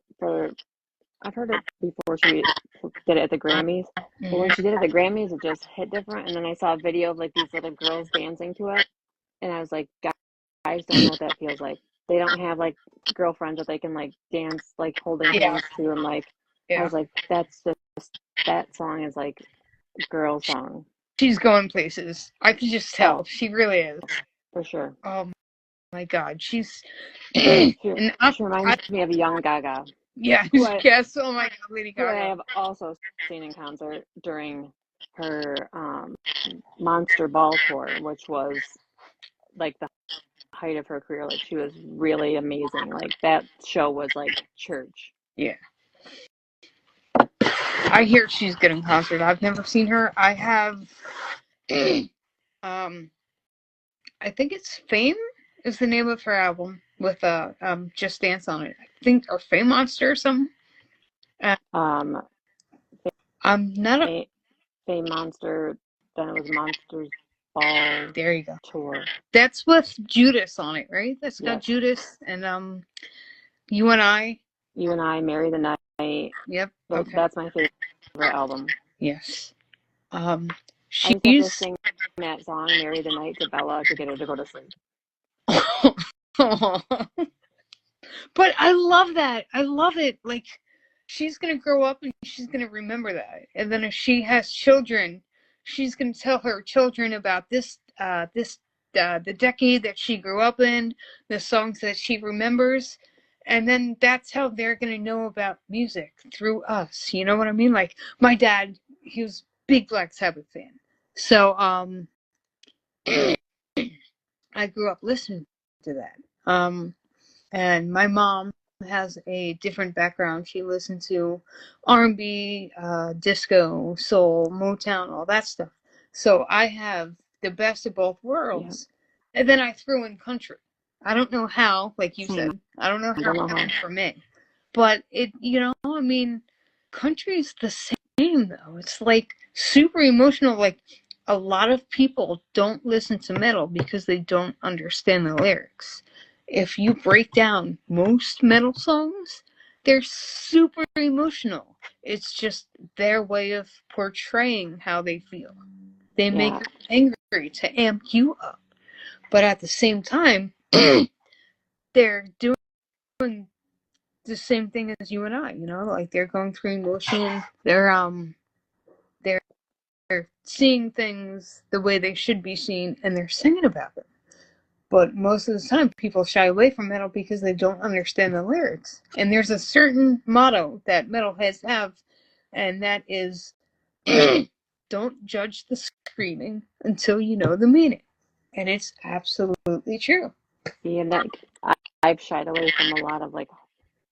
I've heard it before she did it at the Grammys. But when she did it at the Grammys, it just hit different. And then I saw a video of like these little girls dancing to it, and I was like, guys don't know what that feels like. They don't have like girlfriends that they can like dance like holding Yeah, hands to, and like I yeah. was like, that's just that song is like girl song. She's going places. I can just tell. Oh, She really is. for sure. Oh my God, she's She and she reminds me of young Gaga, yeah, who I yes. Oh my God, Lady who I Gaga. have also seen in concert during her Monster Ball tour, which was like the height of her career. Like she was really amazing. Like that show was like church. Yeah, I hear she's good in concert. I've never seen her. I have. um, I think it's Fame is the name of her album with Just Dance on it. I think or Fame Monster or something. Uh, Um, I'm not a. Fame Monster. Then it was Monsters Ball There you go. tour. That's with Judas on it, right? That's got Yes, Judas and You and I. You and I, Marry the Night. Yep. Okay. That's my favorite album. Yes. I used to have to She's. sing that song, Marry the Night, to Bella to get her to go to sleep. But I love that. I love it. Like, she's going to grow up and she's going to remember that. And then if she has children, she's going to tell her children about the decade that she grew up in, the songs that she remembers. And then that's how they're going to know about music through us. You know what I mean? Like, my dad, he was a big Black Sabbath fan. So, I grew up listening to that. And my mom has a different background. She listened to R&B, disco, soul, Motown, all that stuff. So I have the best of both Yeah, worlds. And then I threw in country. I don't know how, like you same. said, I don't know I how don't it know how. happened for me. But I mean, country's the same though. It's like super emotional. Like a lot of people don't listen to metal because they don't understand the lyrics. If you break down most metal songs, they're super emotional. It's just their way of portraying how they feel. They make Yeah, you angry to amp you up. But at the same time, they're doing the same thing as you and I, like they're going through emotion. They're seeing things the way they should be seen and they're singing about them. But most of the time, people shy away from metal because they don't understand the lyrics. And there's a certain motto that metalheads have, and that is don't judge the screaming until you know the meaning. And it's absolutely true. see, and that I've shied away from a lot of like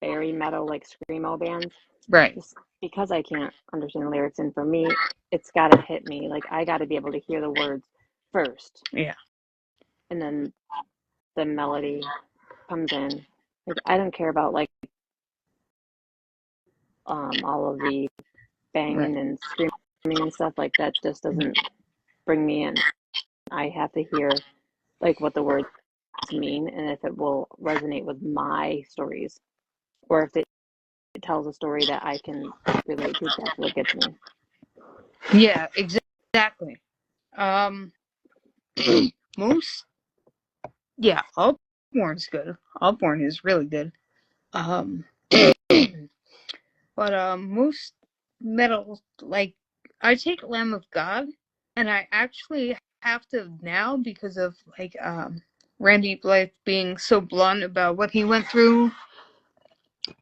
very metal, like screamo bands Right. just because I can't understand the lyrics. And for me, it's got to hit me. Like, I got to be able to hear the words first, Yeah. and then the melody comes in. Like, I don't care about like all of the Right. banging and screaming and stuff like that. Just doesn't bring me in. I have to hear like what the words mean and if it will resonate with my stories, or if it tells a story that I can relate to. That's what gets me. Yeah, exactly. Um, Moose, yeah, Allborn's good. Allborn is really good. Um, but most metal, like, I take Lamb of God, and I actually have to now because of like Randy Blythe being so blunt about what he went through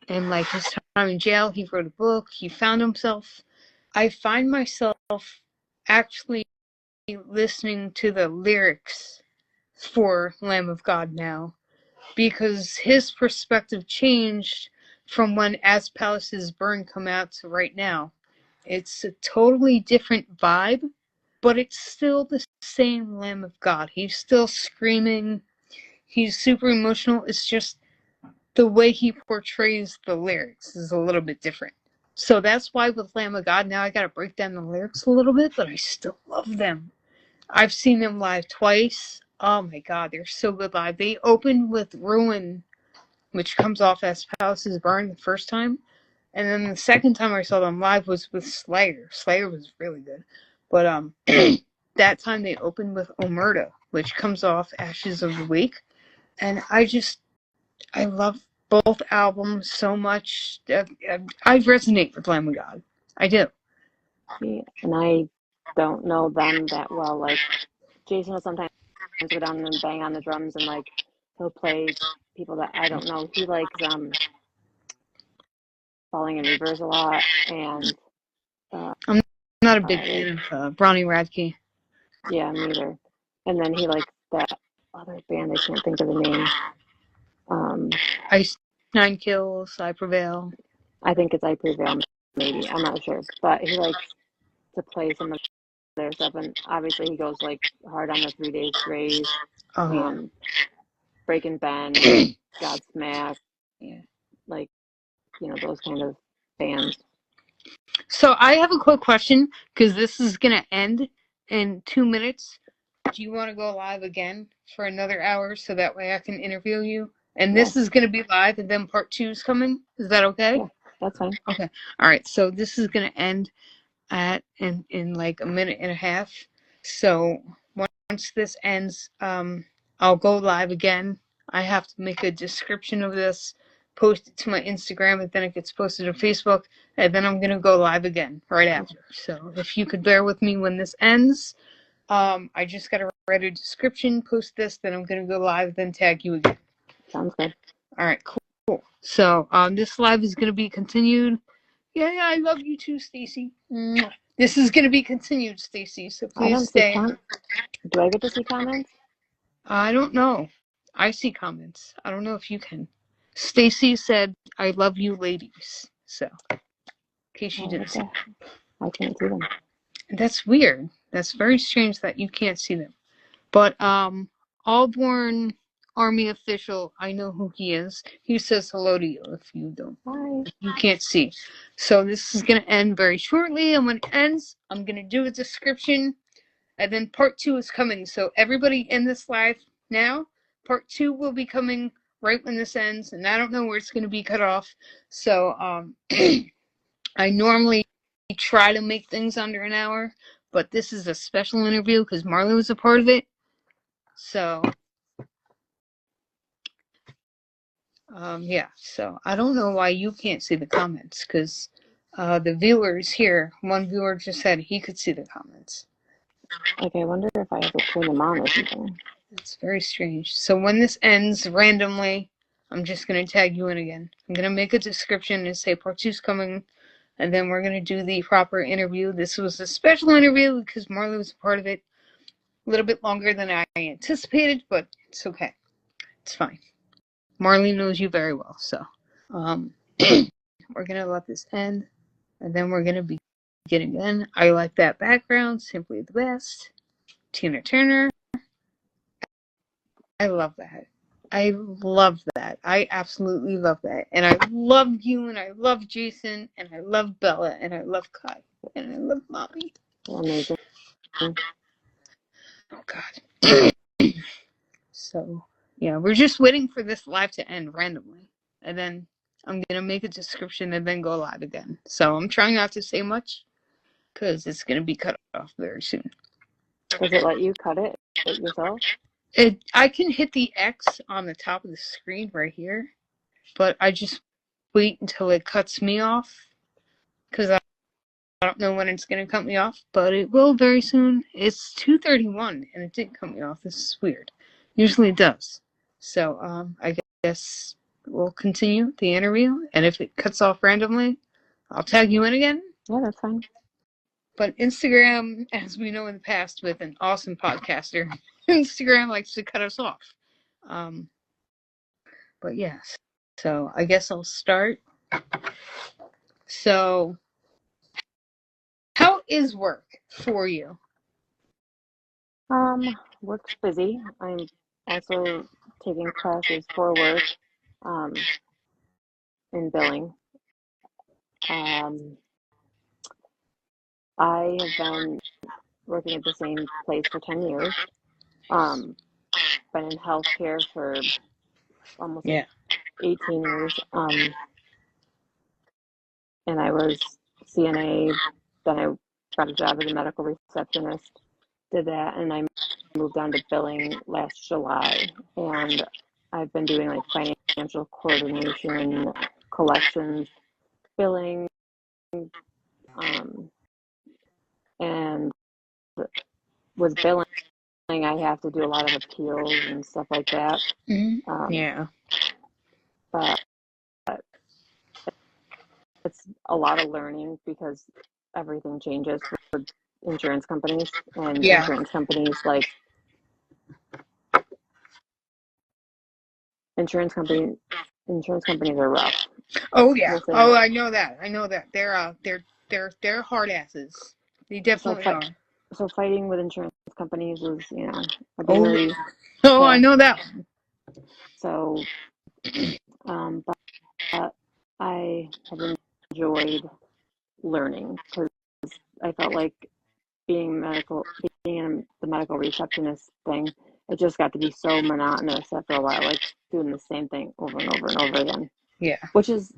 and like his time in jail. He wrote a book. He found himself. I find myself actually listening to the lyrics for Lamb of God now because his perspective changed from when As Palaces Burn come out to right now. It's a totally different vibe, but it's still the same Lamb of God. He's still screaming. He's super emotional. It's just the way he portrays the lyrics is a little bit different. So that's why with Lamb of God now I gotta break down the lyrics a little bit, but I still love them. I've seen them live twice. Oh my god, they're so good live. They opened with Ruin, which comes off as Palaces Burn the first time. And then the second time I saw them live was with Slayer. Slayer was really good. But that time they opened with Omerta, which comes off Ashes of the Week. And I love both albums so much. I resonate with Lamb of God. I do. See, and I don't know them that well. Like, Jason will sometimes go down and bang on the drums, and like he'll play people that I don't know. He likes Falling in Reverse a lot, and I'm not a big there's, fan of Ronnie Radke. yeah, me either. And then he likes that other band. I can't think of the name. Ice Nine Kills, I Prevail. I think it's I Prevail, maybe. I'm not sure, but he likes to play some of their stuff, and obviously he goes like hard on the 3 Days Grace, Oh yeah. um, Breaking Ben, Godsmack, Yeah. like, those kind of bands. So I have a quick question because this is gonna end in 2 minutes. Do you want to go live again for another hour so that way I can interview you? And Yeah, this is gonna be live, and then part two is coming. Is that okay? yeah, that's fine. Okay. All right. So this is gonna end at in like a minute and a half. So once this ends, I'll go live again. I have to make a description of this, post it to my Instagram, and then it gets posted to Facebook, and then I'm gonna go live again right after. So if you could bear with me when this ends, I just gotta write a description, post this, then I'm gonna go live, then tag you again. Sounds good. All right, cool. So this live is gonna be continued. Yeah, I love you too, Stacy. This is going to be continued, Stacy, so I please don't see stay. do I get to see comments? I don't know. I see comments. I don't know if you can. Stacy said, I love you, ladies. So, in case you Oh, didn't what see. I can't see them. That's weird. That's very strange that you can't see them. But, Allborn Army official, I know who he is. He says hello to you if you don't. Hi. You can't see. So this is going to end very shortly, and when it ends, I'm going to do a description, and then part two is coming. So everybody in this live now, part two will be coming right when this ends, and I don't know where it's going to be cut off. So I normally try to make things under an hour, but this is a special interview because Marley was a part of it. So yeah, so I don't know why you can't see the comments because the viewers here, one viewer just said he could see the comments. Okay, I wonder if I have to turn them on or something. It's very strange. So when this ends randomly, I'm just going to tag you in again. I'm going to make a description and say part two's coming, and then we're going to do the proper interview. This was a special interview because Marley was a part of it. A little bit longer than I anticipated, but it's okay. It's fine. Marley knows you very well, so. We're going to let this end, and then we're going to begin again. I like that background. Simply the best. Tina Turner. I love that. I love that. I absolutely love that. And I love you, and I love Jason, and I love Bella, and I love Kai, and I love Mommy. Amazing. Oh, God. So, yeah, we're just waiting for this live to end randomly. And then I'm going to make a description and then go live again. So I'm trying not to say much because it's going to be cut off very soon. Does it let you cut it yourself? I can hit the X on the top of the screen right here, but I just wait until it cuts me off because I don't know when it's going to cut me off, but it will very soon. It's 2:31 and it didn't cut me off. This is weird. Usually it does. So I guess we'll continue the interview, and if it cuts off randomly, I'll tag you in again. Yeah, that's fine. But Instagram, as we know in the past with an awesome podcaster, Instagram likes to cut us off. But yes, so I guess I'll start. So, how is work for you? Work's busy. I'm also taking classes for work, in billing. I have been working at the same place for 10 years. Been in healthcare for almost Yeah. 18 years. And I was CNA, then I got a job as a medical receptionist, did that, and I moved on to billing last July. And I've been doing like financial coordination, collections, billing, and with billing, I have to do a lot of appeals and stuff like that. Yeah. But it's a lot of learning because everything changes for insurance companies, and Yeah. insurance companies are rough. Oh yeah. We'll say Oh, that. I know that. I know that. They're hard asses. They So definitely are. so fighting with insurance companies is, a Oh yeah. daily Oh, I task. know that. So, but I have enjoyed learning because I felt like being in the medical receptionist thing, it just got to be so monotonous after a while, like doing the same thing over and over and over again. Yeah. Which is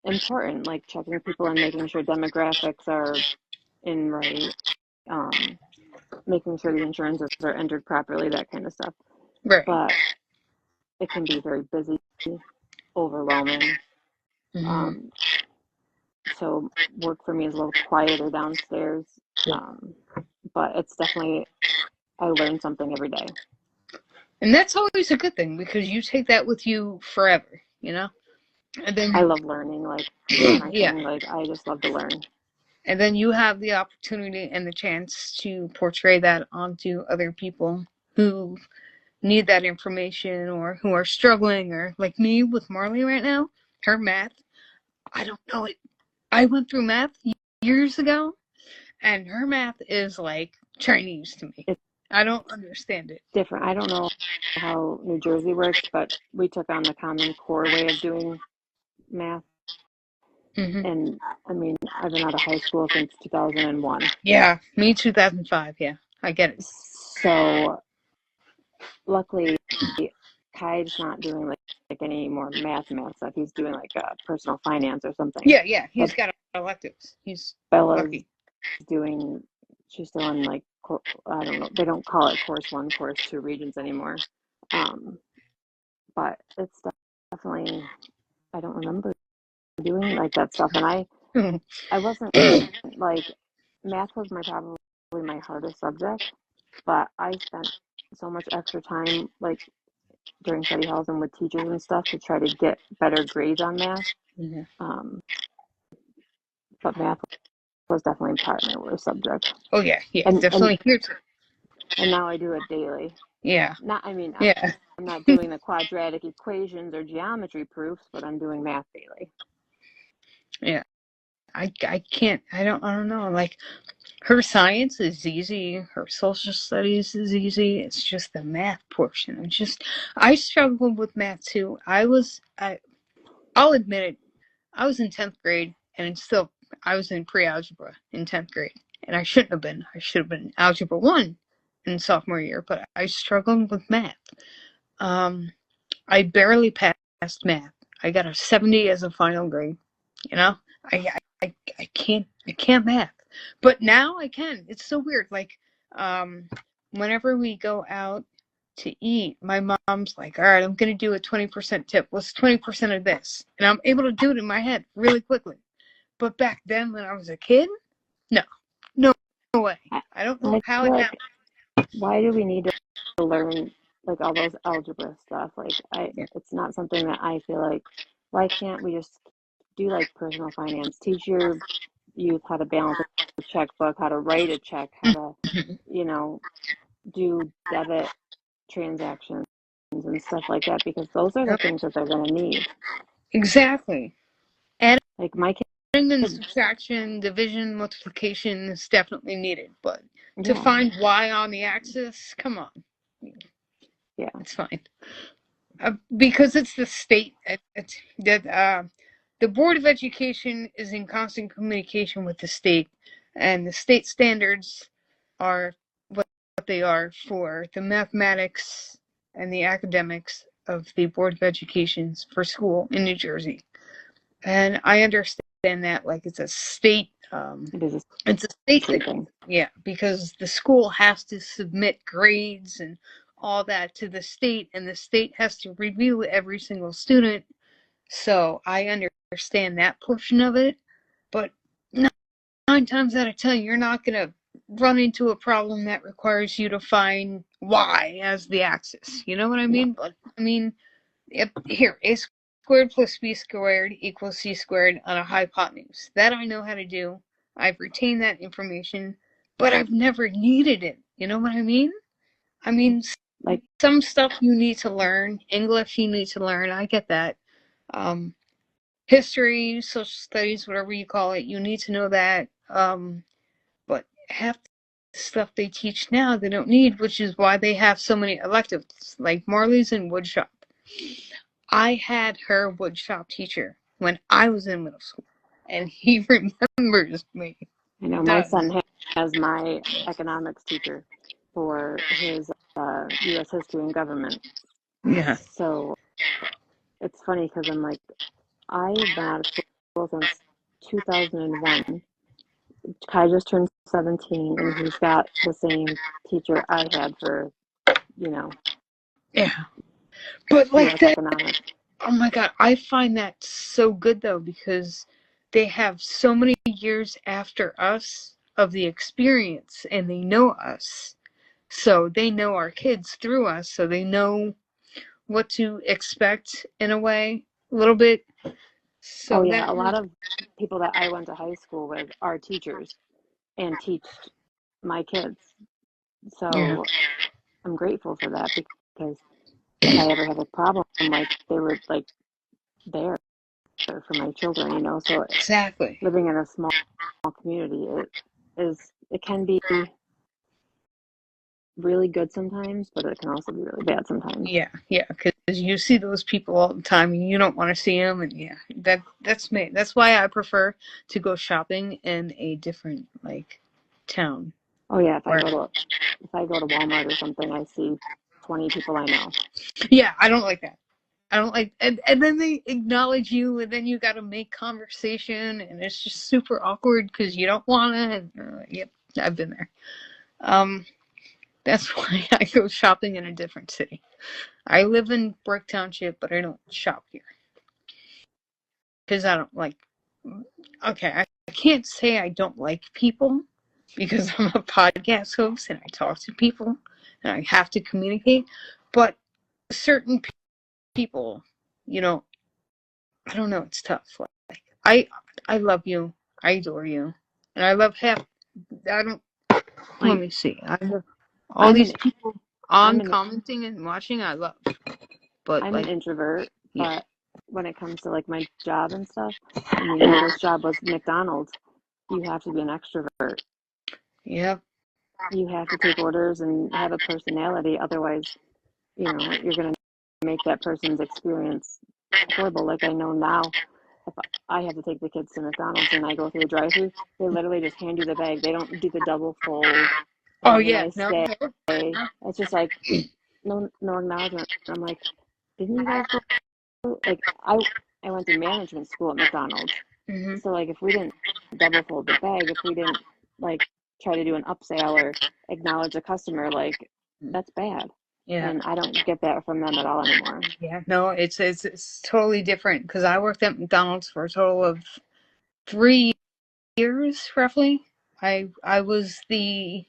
important, like checking people and making sure demographics are in right, making sure the insurances are entered properly, that kind of stuff. Right. But it can be very busy, overwhelming. Mm-hmm. So work for me is a little quieter downstairs. But it's definitely, I learn something every day. And that's always a good thing because you take that with you forever, And then I love learning, like that's my yeah. thing. Like I just love to learn. And then you have the opportunity and the chance to portray that onto other people who need that information or who are struggling, or like me with Marley right now, her math, I don't know it. I went through math years ago, and her math is like Chinese to me. It's I don't understand it. different. I don't know how New Jersey works, but we took on the Common Core way of doing math. Mm-hmm. And I mean, I've been out of high school since 2001. Yeah, me 2005. Yeah, I get it. So luckily, Kai's not doing like any more math stuff. He's doing like personal finance or something. Yeah, he's But got electives. He's Bella's lucky. she's still on like, I don't know, they don't call it course 1, course 2 regions anymore. But it's definitely, I don't remember doing like that stuff. And I wasn't like, math was probably my hardest subject, but I spent so much extra time like during study halls and with teachers and stuff to try to get better grades on math. Yeah. But math was definitely probably my worst subject. Oh yeah, And definitely here too. and now I do it daily. Yeah. Yeah. I'm not doing the quadratic equations or geometry proofs, but I'm doing math daily. Yeah. I can't, I don't know. Like, her science is easy. Her social studies is easy. It's just the math portion. I struggled with math too. I'll admit it. I was in 10th grade and I was in pre-algebra in 10th grade. And I shouldn't have been. I should have been algebra 1 in sophomore year, but I struggled with math. I barely passed math. I got a 70 as a final grade. You know, I can't math, but now I can. It's so weird. Like, um, whenever we go out to eat, my mom's like, "All right, I'm gonna do a 20% tip. What's 20% of this?" And I'm able to do it in my head really quickly. But back then, when I was a kid, no, no, no way. I don't know I how feel it like, happened. why do we need to learn like all those algebra stuff? Like, Yeah. it's not something that I feel like, why can't we just do like personal finance? Teach your youth how to balance a checkbook, how to write a check, how to, you know, do debit transactions and stuff like that, because those are the things that they're going to need. Exactly. Like my Addition and kids, subtraction, division, multiplication is definitely needed, but to yeah, find y on the axis, come on, yeah. it's fine. Because it's the state that the Board of Education is in constant communication with the state, and the state standards are what they are for the mathematics and the academics of the Board of Education for school in New Jersey. And I understand that, like, it's a state It is it's a a state state thing. thing. Yeah, because the school has to submit grades and all that to the state, and the state has to review every single student. So I understand that portion of it, but 9 times out of 10, you're not gonna run into a problem that requires you to find y as the axis. You know what I No, mean? But I mean, here, a squared plus b squared equals c squared on a hypotenuse. That I know how to do. I've retained that information, but I've never needed it. You know what I mean? I mean, like, some stuff you need to learn. English you need to learn. I get that. Um, History, social studies, whatever you call it, you need to know that. But half the stuff they teach now they don't need, which is why they have so many electives, like Marley's in woodshop. I had her woodshop teacher when I was in middle school, and he remembers me. I know my Does. son has my economics teacher for his U.S. history and government. Yeah. So it's funny because I'm like, I've been out of school since 2001. Kai just turned 17, and he's got the same teacher I had for, you know, Yeah. But like U.S. that, economics. oh my God, I find that so good though, because they have so many years after us of the experience, and they know us. So they know our kids through us, so they know what to expect in a way, a little bit. Oh, So yeah. that A lot really, of people that I went to high school with are teachers and teach my kids. yeah, So I'm grateful for that, because if I ever have a problem, like, they were like there for my children, you know. So exactly. living in a small community, it can be really good sometimes, but it can also be really bad sometimes. Yeah, yeah, because you see those people all the time, and you don't want to see them, and yeah, that's me. That's why I prefer to go shopping in a different like town. Oh yeah, Where, if I go to Walmart or something, I see 20 people I know. yeah, I don't like that. I don't like, and then they acknowledge you, and then you got to make conversation, and it's just super awkward because you don't want to. And, yep, I've been there. Um, that's why I go shopping in a different city. I live in Brick Township, but I don't shop here because I don't like. Okay, I can't say I don't like people because I'm a podcast host and I talk to people and I have to communicate, but certain people, you know, I don't know, it's tough. Like, I love you, I adore you, and I love half. I don't. Let I'm me see. I love all I'm these an people I'm on an commenting and watching. I love, but I'm an like, introvert, yeah, but when it comes to like my job and stuff, I mean, my first job was McDonald's. You have to be an extrovert. Yep. You have to take orders and have a personality. Otherwise, you know, you're going to make that person's experience horrible. Like I know now, if I have to take the kids to McDonald's and I go through the drive-thru, they literally just hand you the bag. They don't do the double fold. Oh Have a yeah. nice No. day. It's just like no acknowledgement. I'm like, didn't you guys go? Like I went to management school at McDonald's. Mm-hmm. So like if we didn't double fold the bag, if we didn't like try to do an upsell or acknowledge a customer, like that's bad. Yeah. And I don't get that from them at all anymore. Yeah. No, it's totally different because I worked at McDonald's for a total of 3 years, roughly. I was they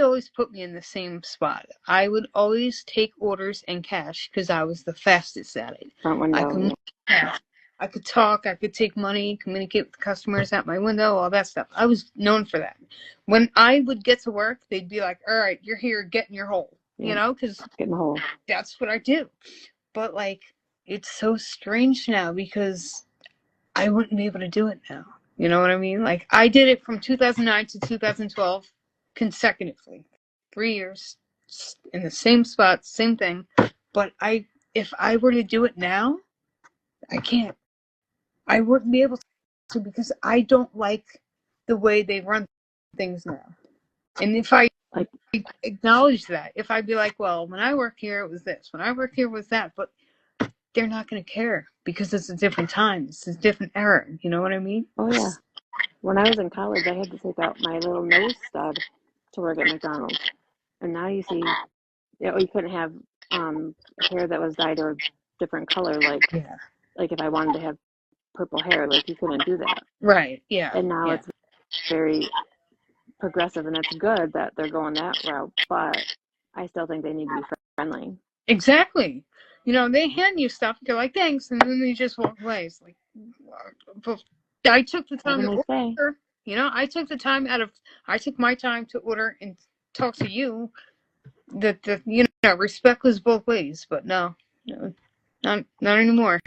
always put me in the same spot. I would always take orders and cash because I was the fastest at it. Front I window. could I could talk, I could take money, communicate with customers at my window, all that stuff. I was known for that. When I would get to work, they'd be like, all right, you're here, get in your hole. Yeah. You know, because Get in the hole. that's what I do. But like, it's so strange now because I wouldn't be able to do it now. You know what I mean? Like, I did it from 2009 to 2012 consecutively. 3 years in the same spot, same thing. But if I were to do it now, I can't. I wouldn't be able to because I don't like the way they run things now. And if I like acknowledge that, if I'd be like, well, when I work here, it was this. When I work here, it was that. But they're not going to care because it's a different time. It's a different era. You know what I mean? Oh yeah. When I was in college, I had to take out my little nose stud to work at McDonald's. And now you see, you couldn't have hair that was dyed or different color. Like if I wanted to have purple hair, like you couldn't do that. Right. Yeah. And now it's very progressive, and it's good that they're going that route. But I still think they need to be friendly. Exactly. You know, they hand you stuff, you're like, thanks, and then they just walk away. It's like, I took the time to order. You know, I took my time to order and talk to you. That you know, respect was both ways, but no, not anymore.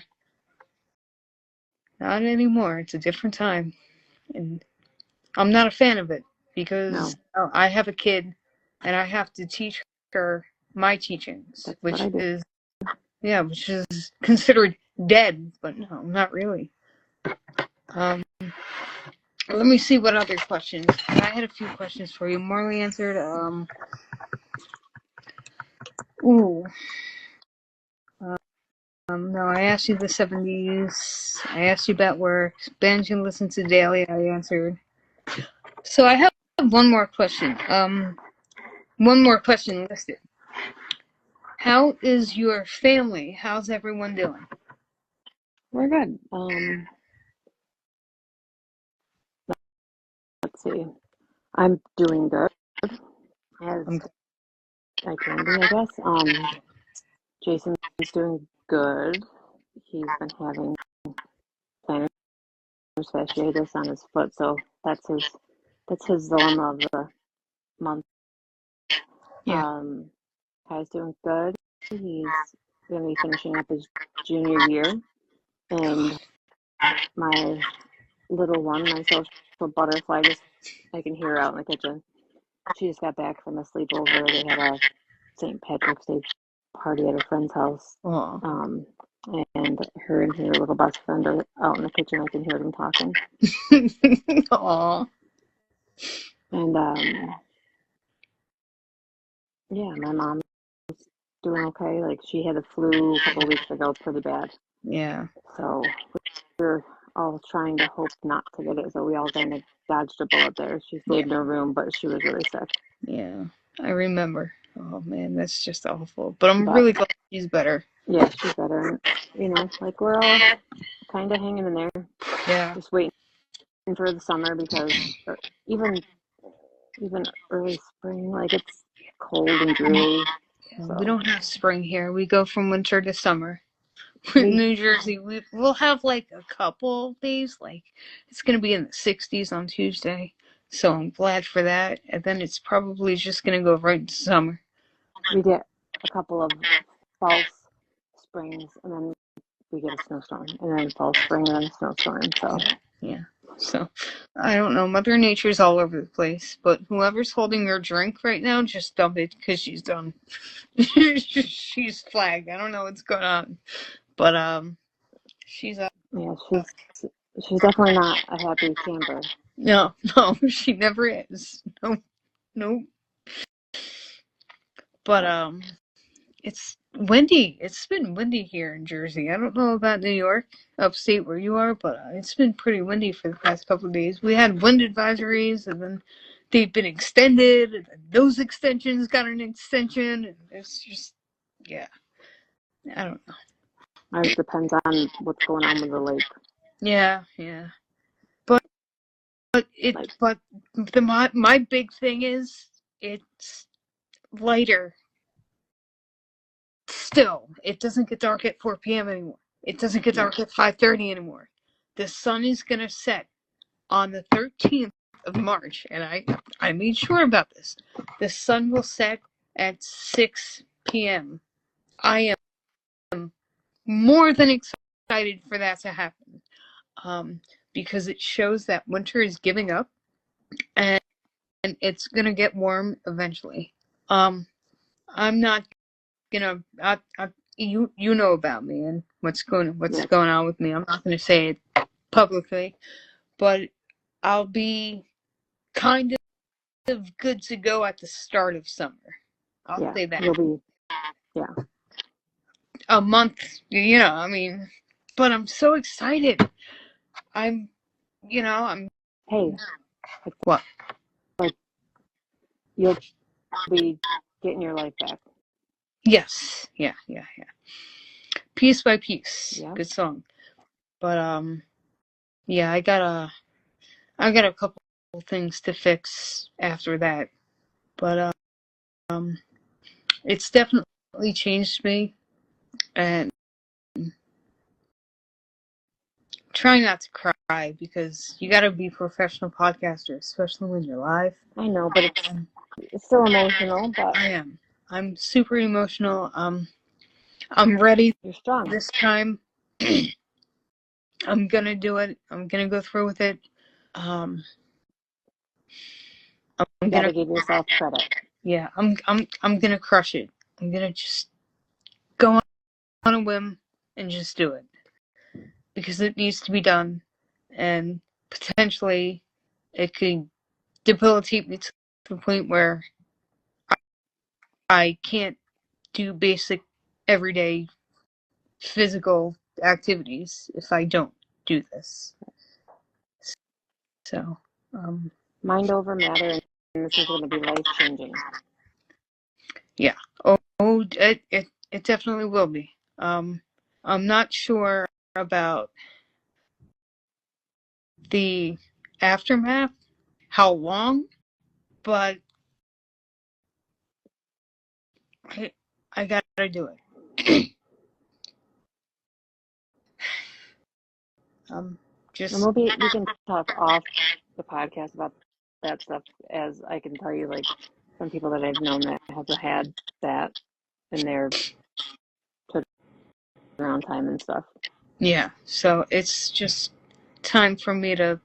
Not anymore. It's a different time, and I'm not a fan of it because I have a kid, and I have to teach her my teachings, which is considered dead, but no, not really. Let me see what other questions. I had a few questions for you. Marley answered. No, I asked you the 70s. I asked you about work. Bands you listen to daily. I answered. So I have one more question. One more question listed. How is your family? How's everyone doing? We're good. Let's see. I'm doing good, as I can be, I guess. Jason's doing good. He's been having plantar fasciitis on his foot, so that's his dilemma of the month. Yeah. Kai's doing good. He's going to be finishing up his junior year, and my little one, my social butterfly, I can hear her out in the kitchen. She just got back from a sleepover. They had a St. Patrick's Day party at a friend's house. And her and her little best friend are out in the kitchen. I can hear them talking. Aww. And yeah, my mom's doing okay. Like, she had the flu a couple weeks ago, pretty bad. Yeah. So we're all trying to hope not to get it. So we all kind of dodged a bullet there. She stayed in her room, but she was really sick. Yeah, I remember. Oh man, that's just awful. But I'm really glad she's better. Yeah, she's better. And, you know, like, we're all kind of hanging in there. Yeah. Just waiting for the summer, because even early spring, like, it's cold and dreary. Yeah, so. We don't have spring here. We go from winter to summer. In New Jersey, we'll have like a couple days. Like, it's going to be in the 60s on Tuesday. So I'm glad for that. And then it's probably just going to go right into summer. We get a couple of false springs, and then we get a snowstorm, and then fall, spring, and then a snowstorm. So yeah. So I don't know. Mother Nature's all over the place, but whoever's holding her drink right now, just dump it because she's done. She's flagged. I don't know what's going on, but she's yeah, she's definitely not a happy camper. no, she never is. No, no. But it's windy. It's been windy here in Jersey. I don't know about New York, upstate where you are, but it's been pretty windy for the past couple of days. We had wind advisories, and then they've been extended, and those extensions got an extension, and it's just, yeah, I don't know. It depends on what's going on with the lake. Yeah. But my big thing is it's lighter. Still, it doesn't get dark at 4 p.m. anymore. It doesn't get dark at 5:30 anymore. The sun is going to set on the 13th of March, and I made sure about this. The sun will set at 6 p.m. I am more than excited for that to happen, because it shows that winter is giving up, and it's going to get warm eventually. I'm not gonna. You know about me and what's going on with me. I'm not gonna say it publicly, but I'll be kind of good to go at the start of summer. I'll say that. You'll be, a month, I mean, but I'm so excited. I'm Hey, what? Like, you'll be getting your life back. Yes, yeah. Piece by piece, Yeah. good song. But yeah, I got a couple things to fix after that. But it's definitely changed me, and try not to cry because you got to be a professional podcaster, especially when you're live. I know, but it's still emotional. But I am. I'm super emotional. I'm ready. You're strong this time. I'm gonna do it. I'm gonna go through with it. I'm you gotta give yourself credit. Yeah, I'm gonna crush it. I'm gonna just go on a whim and just do it because it needs to be done, and potentially it could debilitate me to the point where I can't do basic everyday physical activities if I don't do this. So, Mind over matter, and this is going to be life changing. Yeah. It definitely will be. I'm not sure about the aftermath, how long, but I gotta do it. And we can talk off the podcast about that stuff, as I can tell you, like, some people that I've known that have had that in their turnaround time and stuff. Yeah, so it's just time for me to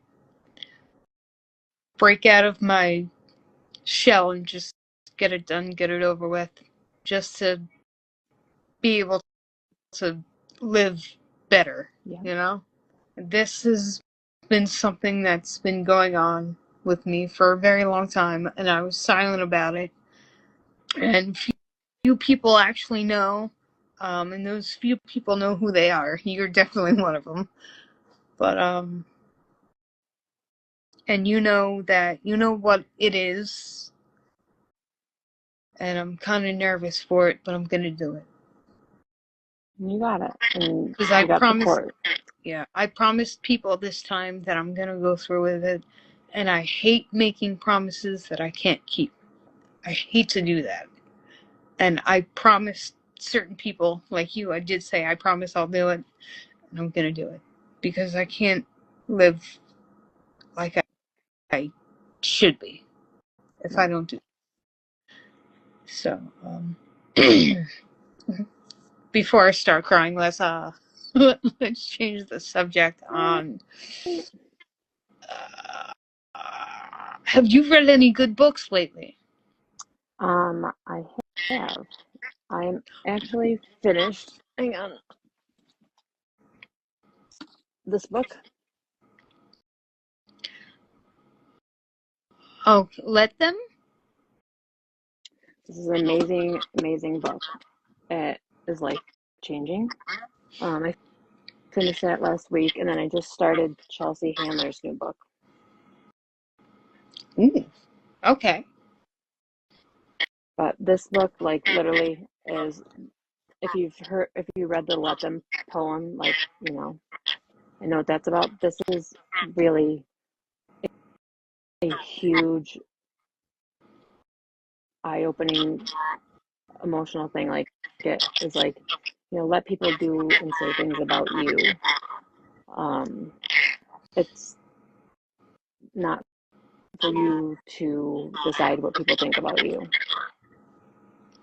break out of my shell and just get it done, get it over with, just to be able to live better, This has been something that's been going on with me for a very long time, and I was silent about it. And few people actually know, and those few people know who they are. You're definitely one of them. But and you know what it is, and I'm kind of nervous for it, but I'm gonna do it. You got it, and because I promised support. Yeah, I promised people this time that I'm gonna go through with it, and I hate making promises that I can't keep. I hate to do that. And I promised certain people, like you, I did say, I promise I'll do it, and I'm gonna do it. Because I can't live like I should be if I don't do it. So, before I start crying, let's let's change the subject on. Have you read any good books lately? I have. I'm actually finished. Hang on. This book. Oh, Let Them? This is an amazing, amazing book. It is life changing. I finished that last week, and then I just started Chelsea Handler's new book. Ooh, okay. But this book, like, literally is, if you read the Let Them poem, like, I know what that's about. This is really a huge, eye-opening, emotional thing. Like, it is like, let people do and say things about you. It's not for you to decide what people think about you.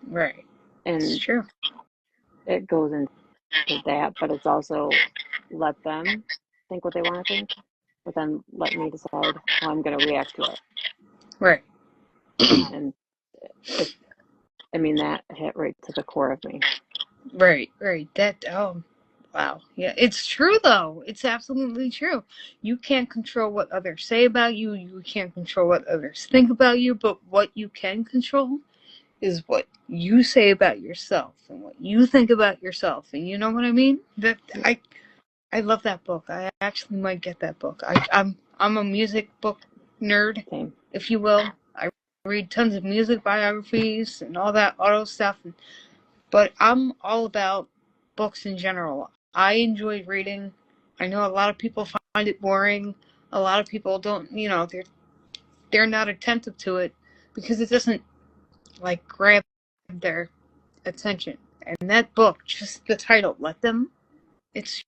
Right. It's And true. it goes into that, but it's also let them think what they want to think, but then let me decide how I'm going to react to it. Right. And it, I mean, that hit right to the core of me. Right. That, oh, wow. Yeah, it's true, though. It's absolutely true. You can't control what others say about you. You can't control what others think about you, but what you can control is what you say about yourself and what you think about yourself. And you know what I mean? That I love that book. I actually might get that book. I'm a music book nerd, Same. if you will. I read tons of music biographies and all that auto stuff, but I'm all about books in general. I enjoy reading. I know a lot of people find it boring. A lot of people don't, they're not attentive to it because it doesn't like grab their attention. And that book, just the title, Let Them, it's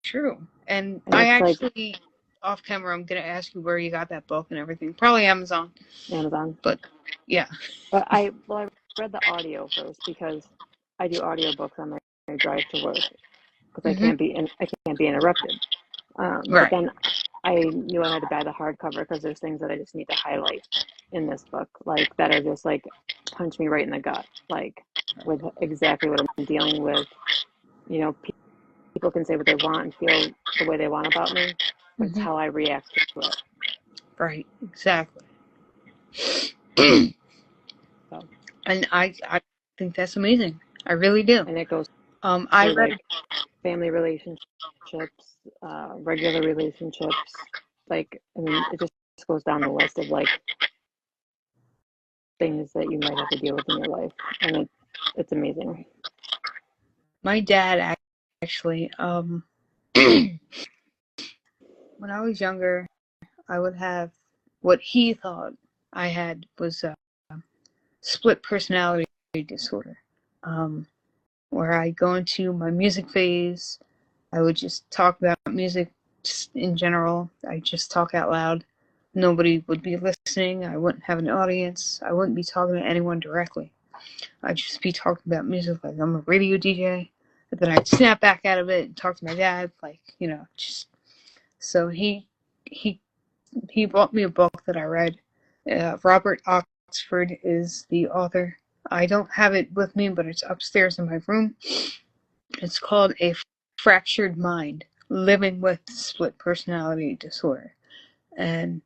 true. And And I it's like actually, off camera, I'm going to ask you where you got that book and everything. Probably Amazon. Amazon. But yeah. But I read the audio first because I do audiobooks on my drive to work because I Mm-hmm. can't be interrupted. But Right. then I knew I had to buy the hardcover because there's things that I just need to highlight in this book, like that are just like punch me right in the gut, like with exactly what I'm dealing with. You know, people can say what they want and feel the way they want about me, but it's Mm-hmm. how I react to it. Right. Exactly. So, And I think that's amazing. I really do. and it goes I through read. like family relationships, regular relationships. Like, I mean, it just goes down the list of like things that you might have to deal with in your life, and it's amazing. My dad actually. When I was younger, I would have what he thought I had was a split personality disorder, where I go into my music phase. I would just talk about music just in general. I just talk out loud. Nobody would be listening. I wouldn't have an audience. I wouldn't be talking to anyone directly. I'd just be talking about music like I'm a radio DJ. But then I'd snap back out of it and talk to my dad, like, just so he he bought me a book that I read. Robert Oxford is the author. I don't have it with me, but it's upstairs in my room. It's called A Fractured Mind: Living with Split Personality Disorder. And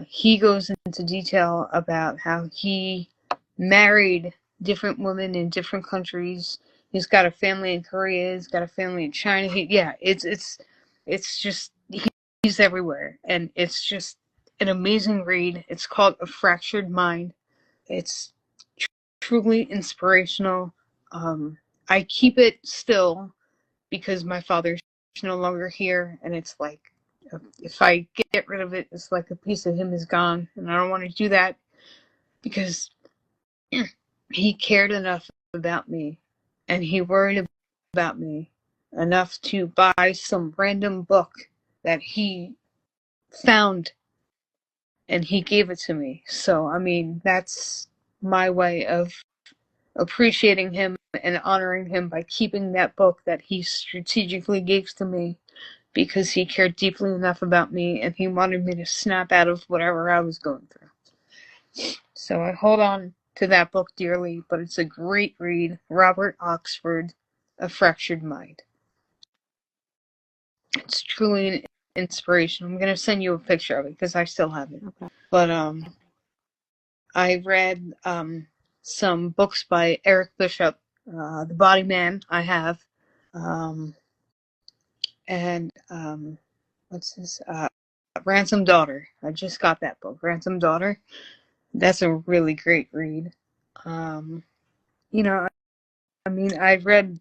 he goes into detail about how he married different women in different countries. He's got a family in Korea. He's got a family in China. It's just he's everywhere, and it's just an amazing read. It's called A Fractured Mind. It's truly inspirational. I keep it still because my father's no longer here, and it's like if I get rid of it, it's like a piece of him is gone, and I don't want to do that because he cared enough about me, and he worried about me enough to buy some random book that he found, and he gave it to me. So I mean, that's my way of appreciating him and honoring him by keeping that book that he strategically gave to me because he cared deeply enough about me and he wanted me to snap out of whatever I was going through. So I hold on to that book dearly, but it's a great read. Robert Oxford, A Fractured Mind. It's truly an inspiration. I'm going to send you a picture of it because I still have it. Okay. But I read some books by Eric Bishop, The Body Man, I have. And what's this? Ransom Daughter. I just got that book, Ransom Daughter. That's a really great read. You know, I mean, I've read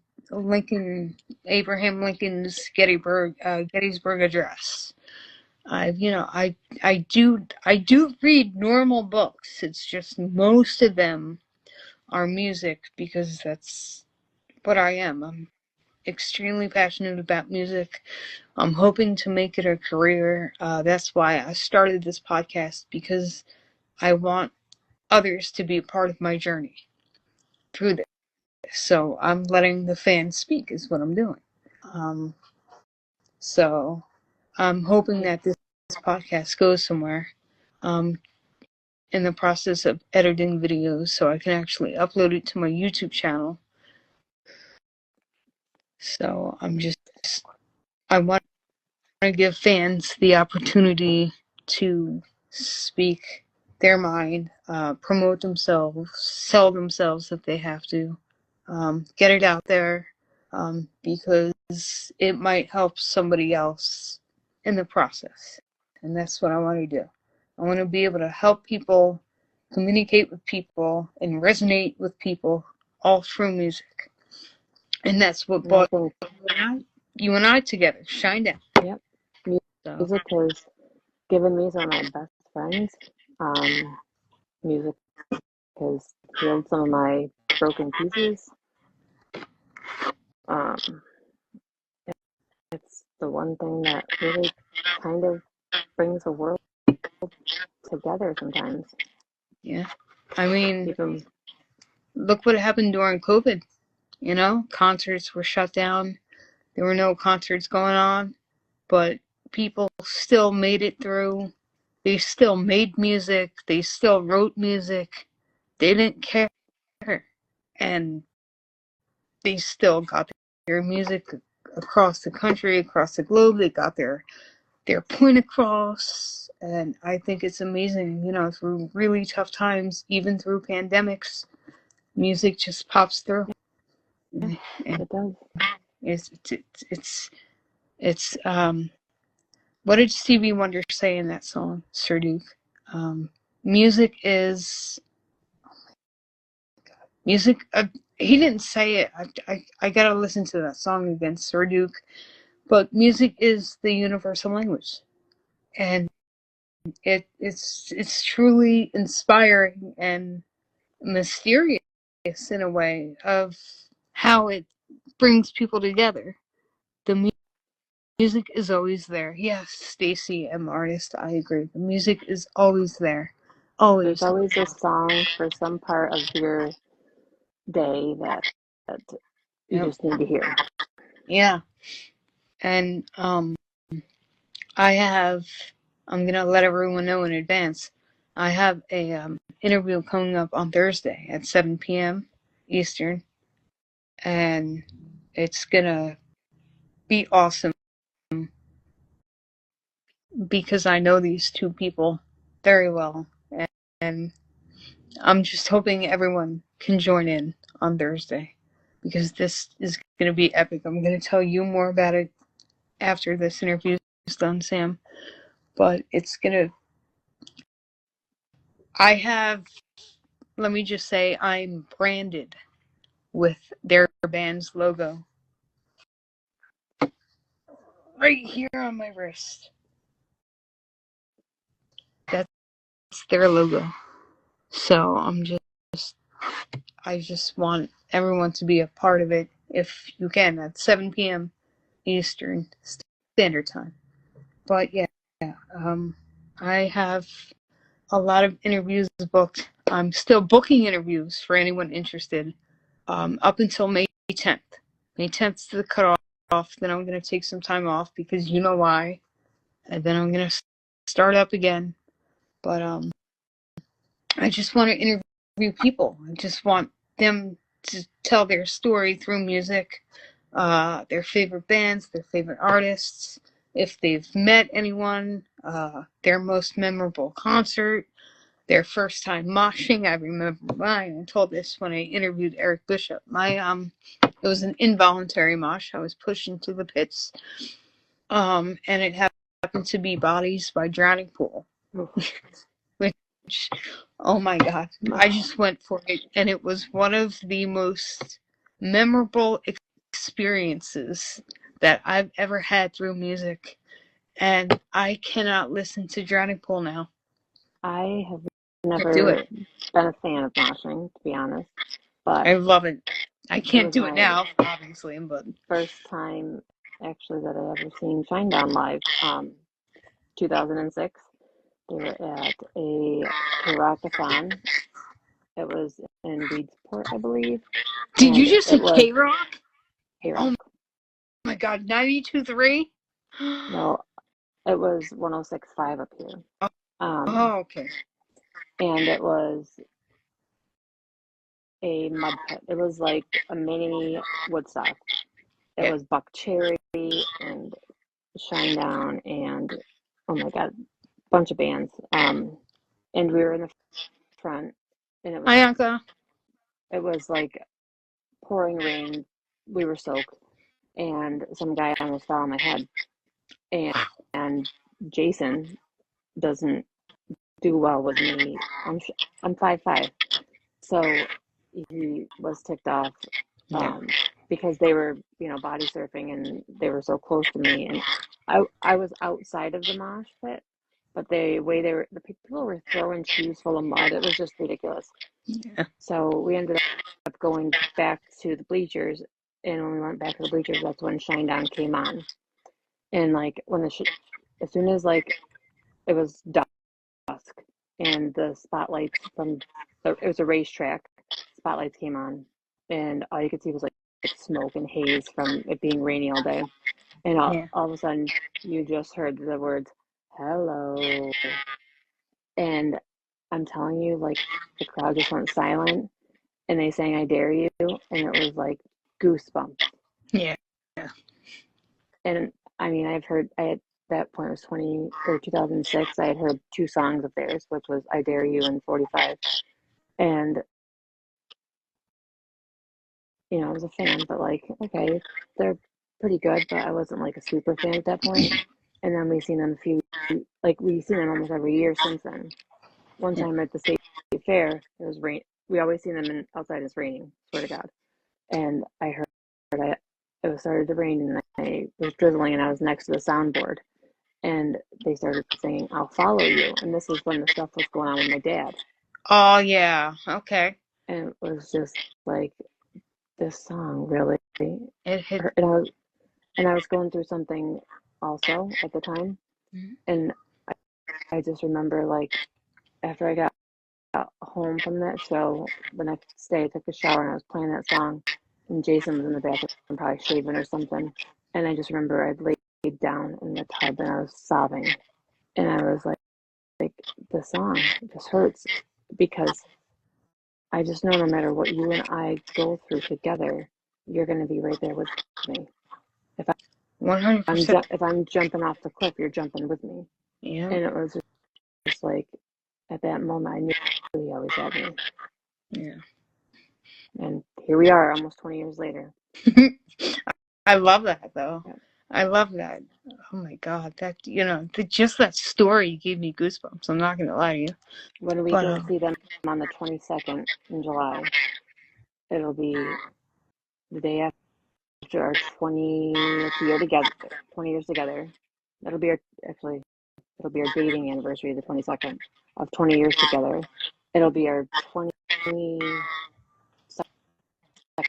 Abraham Lincoln's Gettysburg Address. I do read normal books. It's just most of them are music because that's what I am. I'm extremely passionate about music. I'm hoping to make it a career. That's why I started this podcast, because I want others to be a part of my journey through this. So I'm letting the fans speak is what I'm doing. So I'm hoping that this podcast goes somewhere. In the process of editing videos so I can actually upload it to my YouTube channel. So I want to give fans the opportunity to speak their mind, promote themselves, sell themselves if they have to, get it out there, because it might help somebody else in the process. And that's what I want to do. I want to be able to help people, communicate with people, and resonate with people all through music. And that's what brought you and I together. Shine down. Yep. Music has given me some of my best friends. Music has healed some of my broken pieces. It's the one thing that really kind of brings the world together sometimes. Yeah. I mean, look what happened during COVID. You know, concerts were shut down. There were no concerts going on, but people still made it through. They still made music. They still wrote music. They didn't care. And they still got their music across the country, across the globe. They got their point across. And I think it's amazing, you know, through really tough times, even through pandemics, music just pops through. Yeah, and it does. It's what did Stevie Wonder say in that song, Sir Duke? Music is music. He didn't say it. I gotta listen to that song again, Sir Duke. But music is the universal language, and it's truly inspiring and mysterious in a way of how it brings people together. The music is always there. Yes, Stacy, I'm an artist. I agree. The music is always there. Always. There's always a song for some part of your day that you just need to hear. Yeah. And I'm gonna let everyone know in advance. I have a interview coming up on Thursday at 7 p.m. Eastern, and it's gonna be awesome because I know these two people very well, and I'm just hoping everyone can join in on Thursday because this is gonna be epic. I'm gonna tell you more about it after this interview is done, Sam. But let me just say, I'm branded with their band's logo right here on my wrist. That's their logo. So I just want everyone to be a part of it if you can at 7 p.m. Eastern Standard Time. But yeah, I have a lot of interviews booked. I'm still booking interviews for anyone interested up until May 10th. May 10th is the cutoff. Then I'm going to take some time off because you know why. And then I'm going to start up again. But I just want to interview people. I just want them to tell their story through music, their favorite bands, their favorite artists, if they've met anyone, their most memorable concert, their first time moshing. I remember mine. I told this when I interviewed Eric Bishop. It was an involuntary mosh. I was pushed into the pits, and it happened to be Bodies by Drowning Pool, which, oh my God, I just went for it, and it was one of the most memorable experiences that I've ever had through music, and I cannot listen to Drowning Pool now. I have Can't do never it. been a fan of moshing, to be honest, but I love it. I it can't was do it my now, obviously, but first time actually that I ever seen Shinedown live. 2006. They were at a K-Rockathon. It was in Weedsport, I believe, did you and just say it was K-Rock? Oh K-Rock. my God, 92.3? No, it was 106.5 up here. Um, Oh, okay. and it was a mud pit. It was like a mini Woodstock. It Yeah. was Buck Cherry and Shinedown and oh my God, bunch of bands. And we were in the front, and Hi, Anka. it was like pouring rain. We were soaked, and some guy almost fell on my head. And, Wow. and Jason doesn't do well with me. I'm 5'5", so he was ticked off Yeah. because they were, body surfing and they were so close to me, and I was outside of the mosh pit, but the people were throwing shoes full of mud. It was just ridiculous. Yeah. So we ended up going back to the bleachers, and when we went back to the bleachers, that's when Shinedown came on, and like as soon as like it was dusk and the spotlights it was a racetrack, spotlights came on, and all you could see was like smoke and haze from it being rainy all day, and Yeah. all of a sudden you just heard the words hello, and I'm telling you, like, the crowd just went silent, and they sang I Dare You, and it was like goosebumps. Yeah. And I mean, I at that point, it was 2006, I had heard two songs of theirs, which was I Dare You and 45. And, I was a fan, but like, okay, they're pretty good, but I wasn't like a super fan at that point. And then we've seen them we've seen them almost every year since then. One Yeah. time at the state fair, it was rain. We always see them outside, it's raining, swear to God. And I heard it was started to rain, and I was drizzling, and I was next to the soundboard, and they started singing I'll Follow You, and this is when the stuff was going on with my dad, Oh, yeah. Okay. and it was just like, this song really, It hit. and I was going through something also at the time, and I just remember, like, after I got home from that show the next day, I took a shower and I was playing that song, and Jason was in the bathroom probably shaving or something, and I just remember I'd laid down in the tub and I was sobbing, and I was like, the song just hurts because I just know no matter what you and I go through together, you're going to be right there with me. If 100%. if I'm jumping off the cliff, you're jumping with me. Yeah. And it was just like, at that moment, I knew he always had me. Yeah. And here we are, almost 20 years later. I love that, though. Yeah. I love that. Oh my God, just that story gave me goosebumps. I'm not gonna lie to you. When we But go see them on the 22nd in July, it'll be the day after our 20th year together, 20 years together. It'll be it'll be our dating anniversary, the 22nd of 20 years together. It'll be our 22nd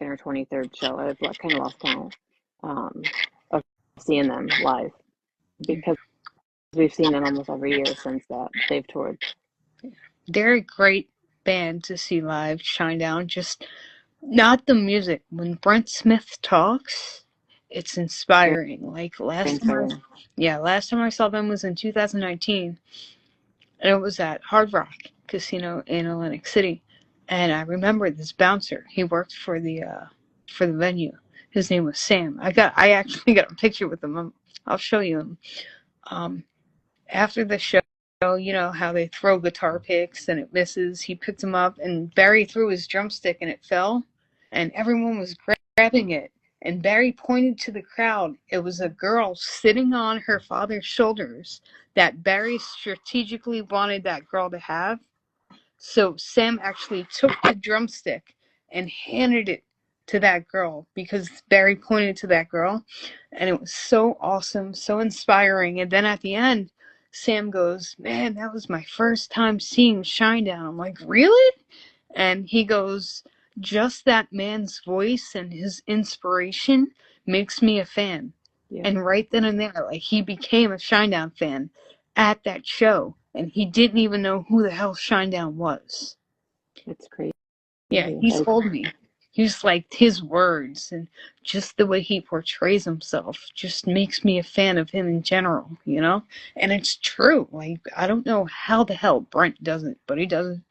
or 23rd show. I've kind of lost count of seeing them live because we've seen them almost every year since that they've toured. They're a great band to see live, Shinedown. Just not the music. When Brent Smith talks, it's inspiring. Like Very inspiring. last time I saw them was in 2019, and it was at Hard Rock Casino in Atlantic City. And I remember this bouncer. He worked for the venue. His name was Sam. I actually got a picture with him. I'll show you him. Um, After the show, you know how they throw guitar picks and it misses. He picked him up and Barry threw his drumstick and it fell, and everyone was grabbing it. And Barry pointed to the crowd. It was a girl sitting on her father's shoulders that Barry strategically wanted that girl to have. So Sam actually took the drumstick and handed it to that girl because Barry pointed to that girl. And it was so awesome, so inspiring. And then at the end, Sam goes, "Man, that was my first time seeing Shinedown." I'm like, "Really?" And he goes, "Just that man's voice and his inspiration makes me a fan." Yeah, And right then and there, like, he became a Shinedown fan at that show, and he didn't even know who the hell Shinedown was. it's crazy. Yeah, he told me. He's like, his words and just the way he portrays himself just makes me a fan of him in general, you know? And it's true. Like, I don't know how the hell Brent doesn't, but he doesn't.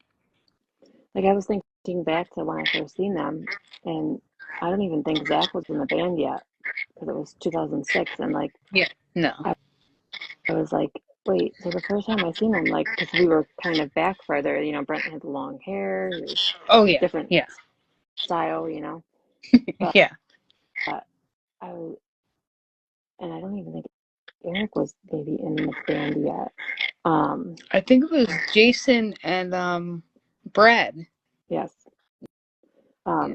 Like I was thinking back to when I first seen them, and I don't even think Zach was in the band yet because it was 2006, and like Yeah, no. I was like, wait, so the first time I seen him, like, because we were kind of back further, Brent had the long hair, he was Oh, yeah, different yeah, style, but yeah. I was, and I don't even think Eric was maybe in the band yet. I think it was Jason and Brad. Yes. Yeah.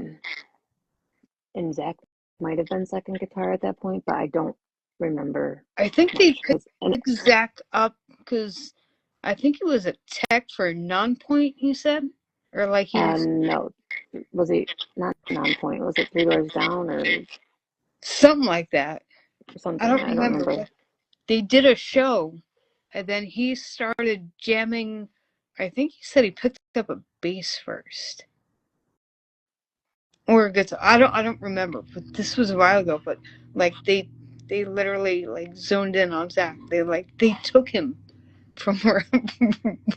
And Zach might have been second guitar at that point, but I don't remember I think they much because, and picked Zach up because I think he was a tech for Non-Point, he said. Or like he was no, was it not Non-Point? Was it Three Doors Down or something like that. I something? don't I don't remember, remember. but they did a show, and then he started jamming. I think he said he picked up a bass first, or a guitar. I don't remember, but this was a while ago. But like they literally like zoned in on Zach. They took him from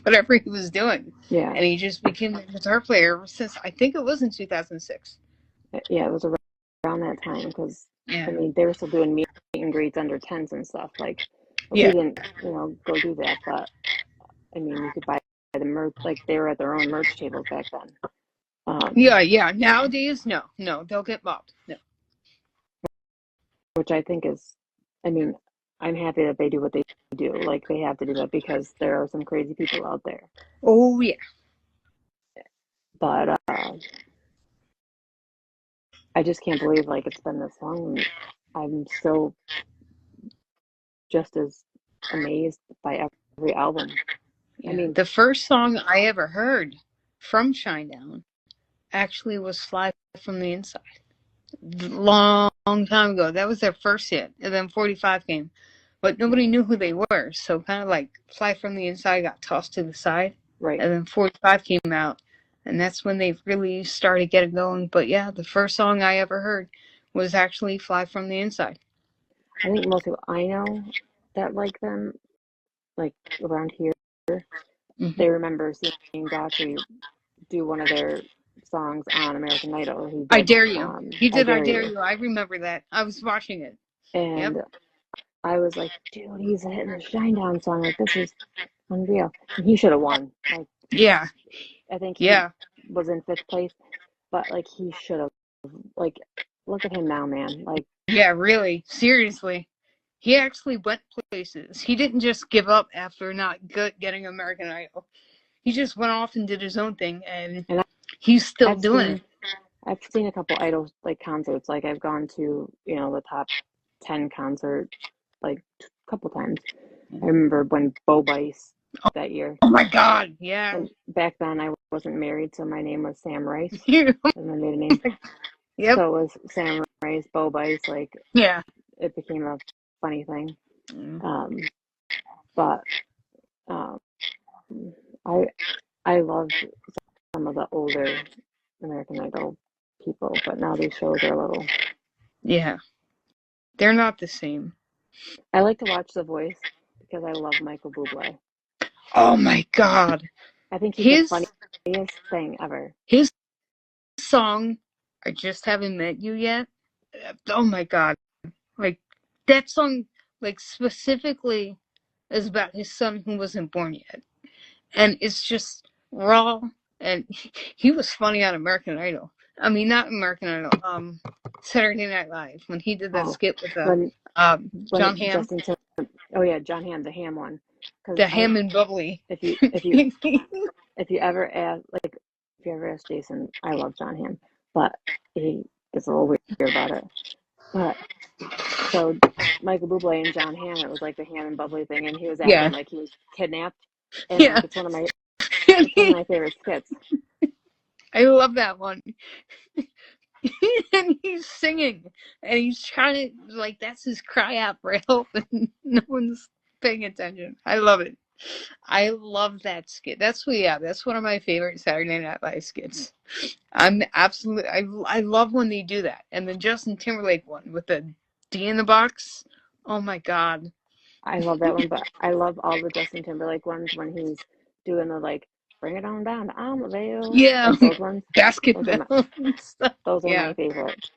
whatever he was doing, Yeah, and he just became a guitar player ever since. I think it was in 2006. yeah, it was around that time because Yeah, they were still doing meet and greets under tents and stuff. Like we yeah, didn't, go do that, but you could buy the merch. Like they were at their own merch tables back then. yeah, yeah. Nowadays, no, no, they'll get mobbed. No. Which I think is, I mean, I'm happy that they do what they do. Like they have to do that because there are some crazy people out there. Oh yeah, But I just can't believe like it's been this long. I'm still just as amazed by every album. I yeah. mean, The first song I ever heard from Shinedown actually was "Fly from the Inside." Long time ago. That was their first hit, and then 45 came, but nobody knew who they were. So kind of like "Fly from the Inside" got tossed to the side, right. and then 45 came out, and that's when they really started getting going. But yeah, the first song I ever heard was actually "Fly from the Inside." I think most people I know that like them, like around here, Hmm. they remember seeing Daughtry do one of their songs on American Idol. He I did Dare You. He I did "I Dare Dare You. You." I remember that. I was watching it. Yep. And I was like, dude, he's hitting the Shinedown song. Like, this is unreal. And he should have won. Like, Yeah. I think he Yeah. was in fifth place, but like, he should have. Like, look at him now, man. Like, Yeah. Really. Seriously. He actually went places. He didn't just give up after not getting American Idol. He just went off and did his own thing, and and he's still I've doing it. seen, I've seen a couple Idol like concerts. Like, I've gone to, the top 10 concert like a couple times. I remember when Bo Bice that year. Oh my God! Yeah. And back then, I wasn't married, so my name was Sam Rice. yep. As my maiden name. So it was Sam Rice, Bo Bice. Like, Yeah. it became a funny thing. But um, I loved some of the older American Idol people, but now these shows are a little. Yeah, they're not the same. I like to watch The Voice because I love Michael Bublé. Oh my God, I think he's the his funniest thing ever. his song, "I Just Haven't Met You Yet." Oh my God, like that song, like specifically, is about his son who wasn't born yet, and it's just raw. And he was funny on American Idol. I mean, not American Idol. Saturday Night Live when he did that Oh, skit with when John Hamm, Justin Timberlake. Oh yeah, John Hamm, the Ham one. Because the Ham and Bubbly. if you ever ask Jason, I love John Hamm, but he gets a little weird about it. But so Michael Bublé and John Hamm, it was like the Ham and Bubbly thing, and he was acting Yeah, like he was kidnapped, and yeah. like it's one of my favorite skits. I love that one. And he's singing, and he's trying to, like, that's his cry out for help, and no one's paying attention. I love it. I love that skit. That's one of my favorite Saturday Night Live skits. I love when they do that. And the Justin Timberlake one with the D in the box. Oh my God. I love that one, but I love all the Justin Timberlake ones when he's doing the like bring it on down to Almavale, Yeah, like those ones. basket Those are bell and stuff. those are my Yeah. favorites.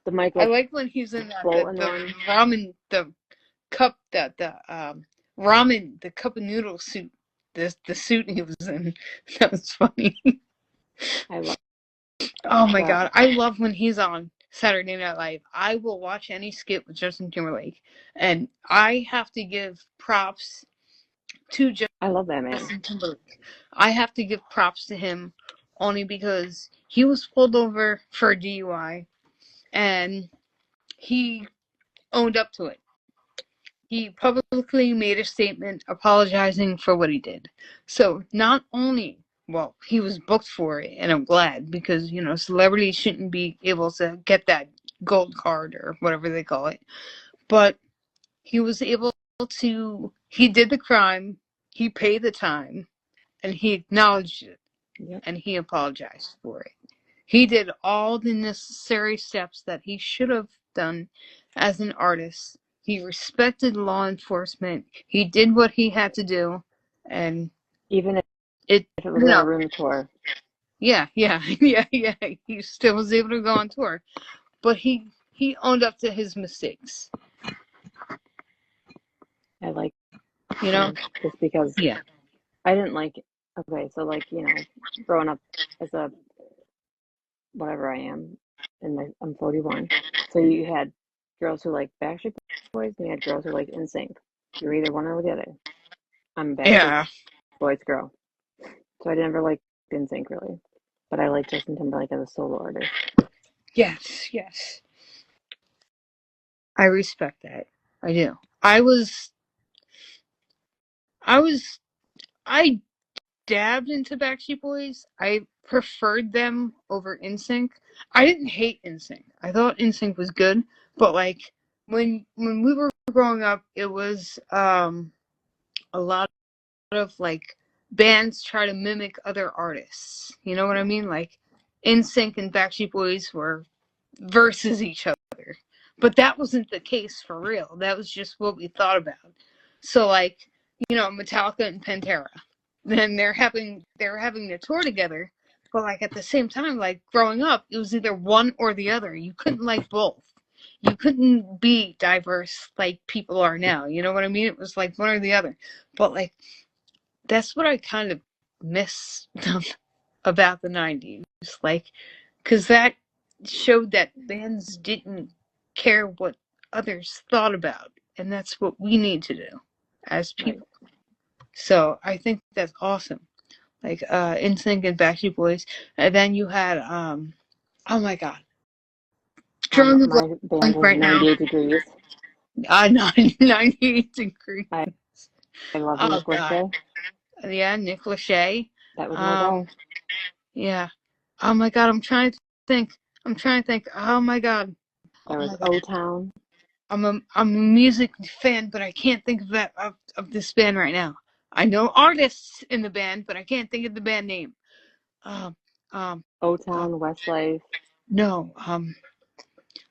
The I Michael like when he's in Bolton the one. ramen, the cup, the ramen, the cup of noodle suit, the suit he was in. That was funny. I love Oh my the. God. I love when he's on Saturday Night Live. I will watch any skit with Justin Timberlake. And I have to give props to I love that man. Justin Timberlake. I have to give props to him only because he was pulled over for a DUI and he owned up to it. He publicly made a statement apologizing for what he did. So not only, well, he was booked for it, and I'm glad because, celebrities shouldn't be able to get that gold card or whatever they call it, but he was able he did the crime, he paid the time, and he acknowledged it, Yep. and he apologized for it. He did all the necessary steps that he should have done as an artist. He respected law enforcement. He did what he had to do, and Even it, if it was on a room tour. yeah, yeah, yeah, yeah. He still was able to go on tour, but he owned up to his mistakes. I like just because Yeah, I didn't like. Okay, so like growing up as a whatever I am, and I'm 41. So you had girls who like Backstreet Boys, and you had girls who like NSYNC. You're either one or the other. I'm a Backstreet yeah. Boys girl, so I never liked NSYNC really, but I like Justin Timberlake as a solo artist. Yes, yes. I respect that. I do. I dabbed into Backstreet Boys. I preferred them over NSYNC. I didn't hate NSYNC. I thought NSYNC was good, but like when we were growing up, it was a lot of like bands try to mimic other artists. You know what I mean? Like NSYNC and Backstreet Boys were versus each other. But that wasn't the case for real. That was just what we thought about. So like, Metallica and Pantera. Then they're having a tour together, but like at the same time, like growing up, it was either one or the other. You couldn't like both. You couldn't be diverse like people are now. You know what I mean? It was like one or the other. But like that's what I kind of miss about the 90s. Like, because that showed that bands didn't care what others thought about. And that's what we need to do as Right. people. So I think that's awesome. Like NSYNC and Backstreet Boys. And then you had, oh my God. Drawing a My band blank was right now. 98 Degrees. 98 Degrees. I love Oh Nick God. Lachey. Yeah, Nick Lachey. That was my guy. Um, yeah. Oh my God, I'm trying to think. Oh my God. There Oh was my God. O-Town. I'm a music fan, but I can't think of that of this band right now. I know artists in the band, but I can't think of the band name. Um, um, O-Town, Westlife. no,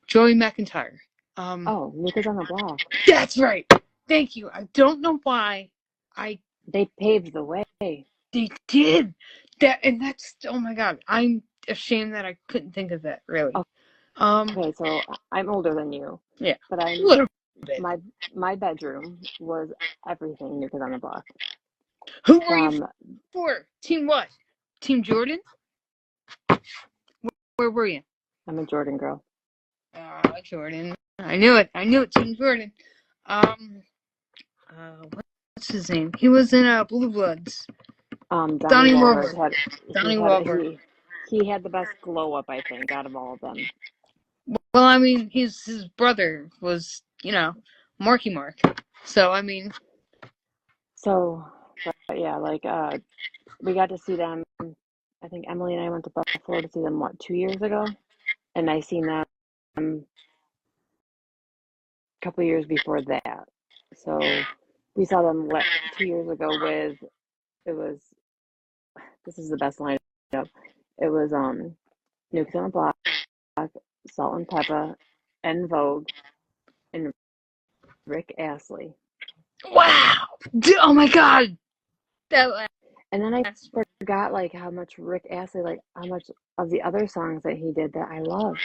Joey McIntyre. Oh, New Kids on the Block. That's right. Thank you. I don't know why They paved the way. they did that, and that's, oh my God. I'm ashamed that I couldn't think of that, really. Okay, so I'm older than you. Yeah, But a little bit. my bedroom was everything New Kids on the Block. Who were you From for? Team what? Team Jordan? Where were you? I'm a Jordan girl. Jordan. I knew it. Team Jordan. What's his name? He was in Blue Bloods. Donnie Donnie Wahlberg Wahlberg. had Donnie Wahlberg. he had the best glow up, I think, out of all of them. Well, I mean, his brother was, Marky Mark. So I mean, So, but yeah, like we got to see them. I think Emily and I went to Buffalo to see them 2 years ago, and I seen them a couple years before that. So we saw them 2 years ago with it was this is the best lineup. It was New Kids on the Block, Salt and Pepper, En Vogue, and Rick Astley. wow! Oh my God! That And then I last. forgot like how much Rick Astley, like how much of the other songs that he did that I love.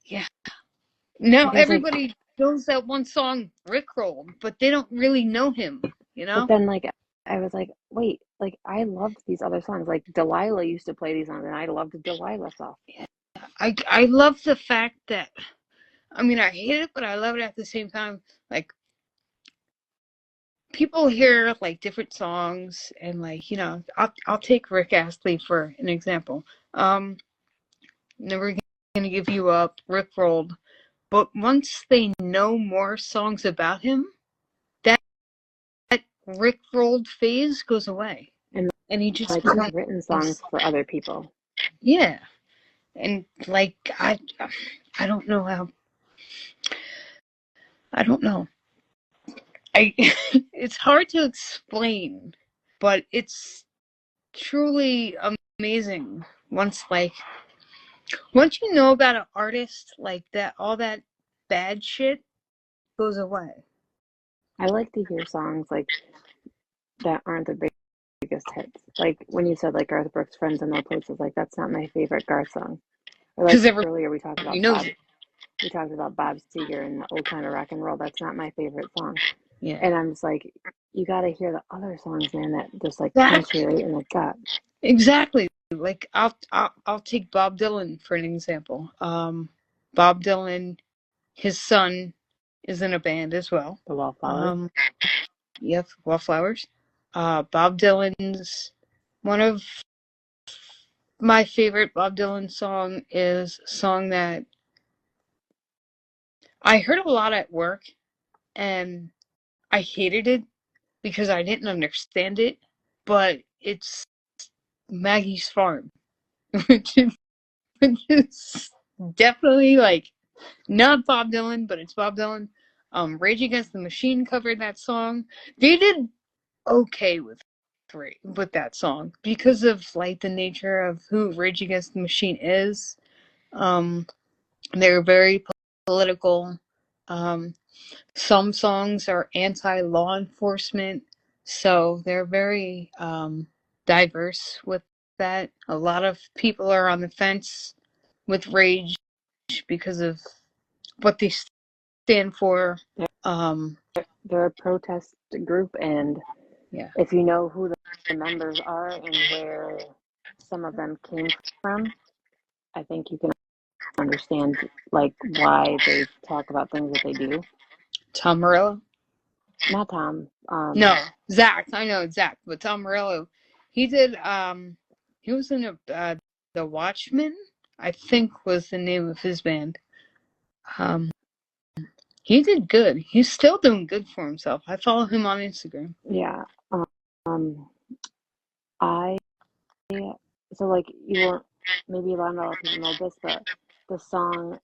Yeah. Now Because like, everybody knows that one song Rickrolled, but they don't really know him. but then like I was like, wait, like I loved these other songs. Like Delilah used to play these songs, and I loved the Delilah stuff. I love the fact that, I mean, I hate it, but I love it at the same time. Like, people hear like different songs, and like, I'll take Rick Astley for an example. Never Gonna Give You Up, Rickrolled. But once they know more songs about him, that Rickrolled phase goes away, And and he just like he's written songs becomes, for other people. yeah. And like, I don't know how. I don't know. I It's hard to explain, but it's truly amazing once you know about an artist like that, all that bad shit goes away. I like to hear songs like that aren't the biggest hits. Like when you said like Garth Brooks' "Friends in Low Places," like that's not my favorite Garth song. Or like Because everybody earlier we talked about knows it. Bob Seger and the Old Time of Rock and Roll. That's not my favorite song. Yeah. And I'm just like, you got to hear the other songs, man, that just like punch you Exactly. right in the gut. Exactly. Like, I'll take Bob Dylan for an example. Bob Dylan, his son is in a band as well. The Wallflowers. Yep, Wallflowers. Bob Dylan's one of my favorite Bob Dylan song is a song that I heard a lot at work, and I hated it because I didn't understand it, but it's Maggie's Farm, which is definitely like not Bob Dylan, but it's Bob Dylan. Rage Against the Machine covered that song. They did okay with that song because of like the nature of who Rage Against the Machine is. They're very political. Some songs are anti-law enforcement, so they're very diverse with that. A lot of people are on the fence with Rage because of what they stand for. They're a protest group, and Yeah. if you know who the members are and where some of them came from, I think you can understand like why they talk about things that they do. Tom Morello? Not Tom. No, Zach. I know Zach, but Tom Morello, he did. He was in the Watchmen, I think was the name of his band. Um, he did good. He's still doing good for himself. I follow him on Instagram. Yeah. Um, I so like you won't maybe not a lot of people know this, but the song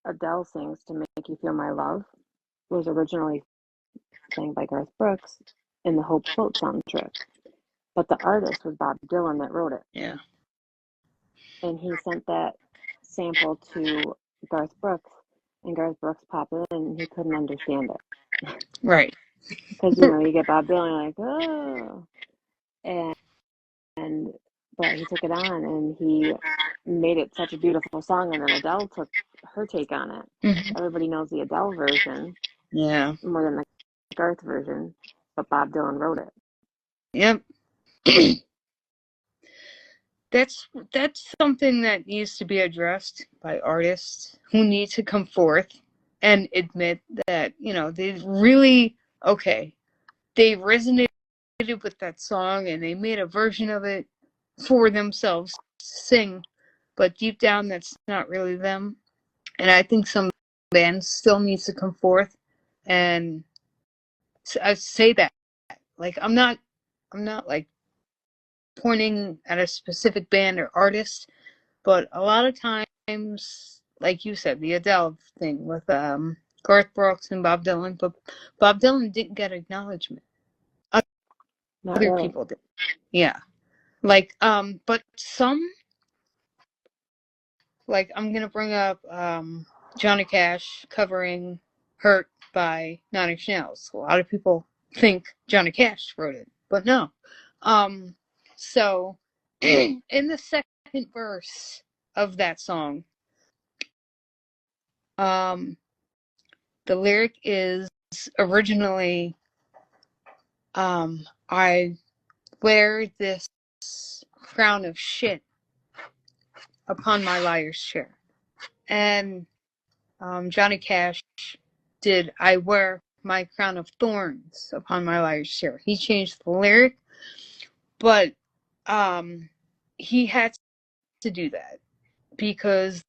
Adele sings to make you feel my love was originally sang by Garth Brooks, in the Hope Float soundtrack. But the artist was Bob Dylan that wrote it. Yeah. And he sent that sample to Garth Brooks, and Garth Brooks popped it in, and he couldn't understand it. Right. Because, you know, you get Bob Dylan like, oh. And but he took it on and he made it such a beautiful song, and then Adele took her take on it. Mm-hmm. Everybody knows the Adele version Yeah. more than the Garth version, but Bob Dylan wrote it. Yep. That's something that needs to be addressed by artists who need to come forth and admit that, you know, they really, okay, they resonated with that song and they made a version of it for themselves to sing, but deep down that's not really them. And I think some bands still needs to come forth and I say that. Like I'm not like pointing at a specific band or artist, but a lot of times, like you said, the Adele thing with Garth Brooks and Bob Dylan, but Bob Dylan didn't get acknowledgement. Not Other really. people did. Yeah. Like, but some, like I'm gonna bring up Johnny Cash covering Hurt by Nine Inch Nails. A lot of people think Johnny Cash wrote it, but no. So in the second verse of that song, the lyric is originally, I wear this crown of shit upon my liar's chair. And Johnny Cash did I wear my crown of thorns upon my liar's chair. He changed the lyric, but he had to do that because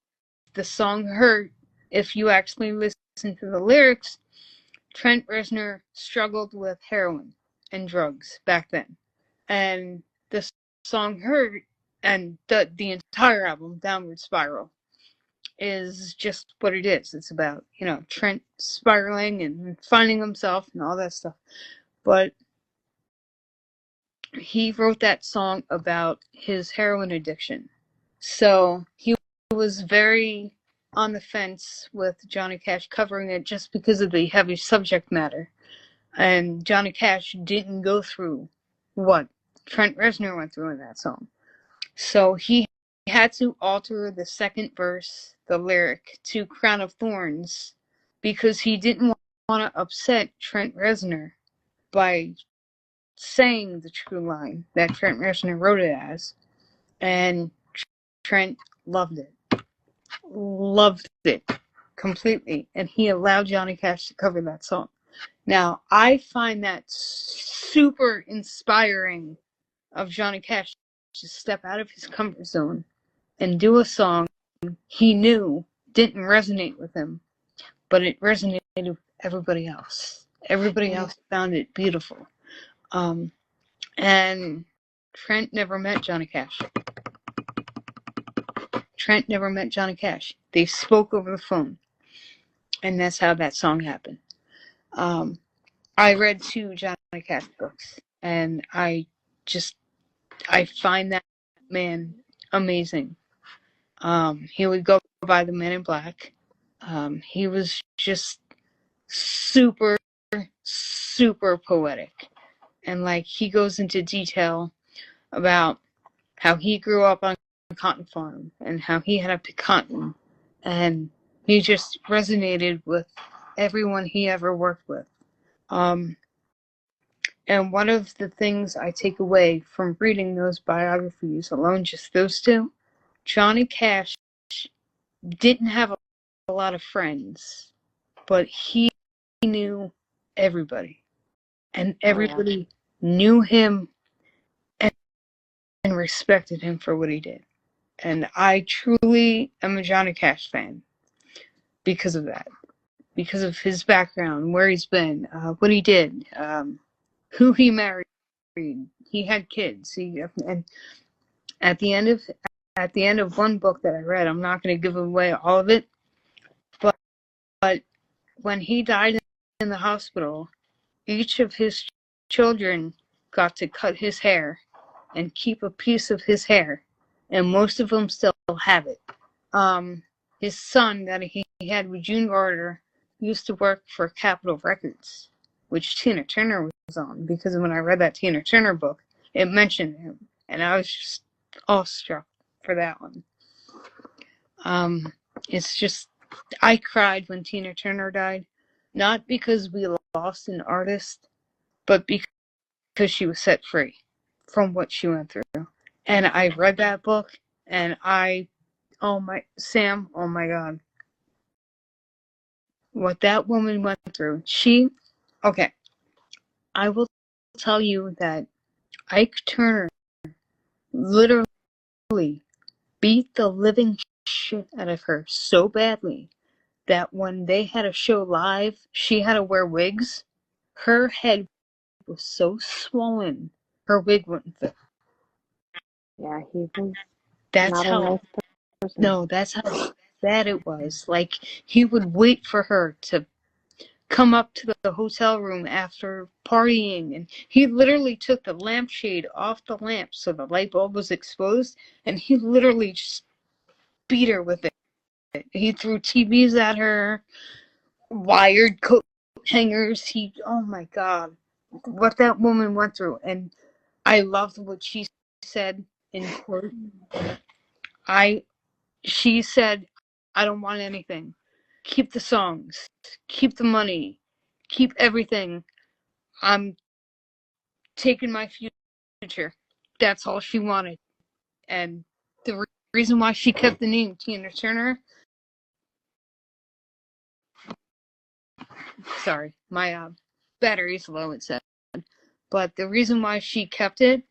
the song Hurt, if you actually listen to the lyrics, Trent Reznor struggled with heroin and drugs back then. And the song Hurt and the entire album, Downward Spiral, is just what it is. It's about, you know, Trent spiraling and finding himself and all that stuff. But he wrote that song about his heroin addiction. So he was very on the fence with Johnny Cash covering it just because of the heavy subject matter. And Johnny Cash didn't go through what Trent Reznor went through in that song. So he had to alter the second verse, the lyric, to Crown of Thorns because he didn't want to upset Trent Reznor by saying the true line that Trent Reznor wrote it as. And Trent loved it. Loved it completely. And he allowed Johnny Cash to cover that song. Now, I find that super inspiring of Johnny Cash to step out of his comfort zone and do a song he knew didn't resonate with him, but it resonated with everybody else. Everybody else found it beautiful. And Trent never met Johnny Cash. Trent never met Johnny Cash. They spoke over the phone. And that's how that song happened. I read 2 Johnny Cash books, and I find that man amazing. He would go by the Man in Black. He was just super, super poetic. And like he goes into detail about how he grew up on a cotton farm and how he had to pick cotton. And he just resonated with everyone he ever worked with. And one of the things I take away from reading those biographies alone, just those 2, Johnny Cash didn't have a lot of friends, but he knew everybody. And everybody knew him and respected him for what he did. And I truly am a Johnny Cash fan because of that. Because of his background, where he's been, what he did, who he married. He had kids. And at the end of one book that I read, I'm not going to give away all of it, but when he died in the hospital, each of his children got to cut his hair and keep a piece of his hair, and most of them still have it. His son that he had with June Carter used to work for Capitol Records, which Tina Turner was on, because when I read that Tina Turner book, it mentioned him, and I was just awestruck for that one. It's just, I cried when Tina Turner died, not because we lost an artist, but because she was set free from what she went through. And I read that book, and Sam, oh my God, what that woman went through. Okay, I will tell you that Ike Turner literally beat the living shit out of her so badly that when they had a show live, she had to wear wigs. Her head was so swollen, her wig wouldn't fit. Yeah, he was That's not a how, nice person. no, that's how bad it was. Like, he would wait for her to come up to the hotel room after partying, and he literally took the lampshade off the lamp so the light bulb was exposed, and he literally just beat her with it. He threw TVs at her, wired coat hangers. Oh my God, what that woman went through. And I loved what she said in court. She said, I don't want anything. Keep the songs, keep the money, keep everything. I'm taking my future. That's all she wanted. And the reason why she kept the name Tina Turner, sorry, my battery's low, it said. But the reason why she kept it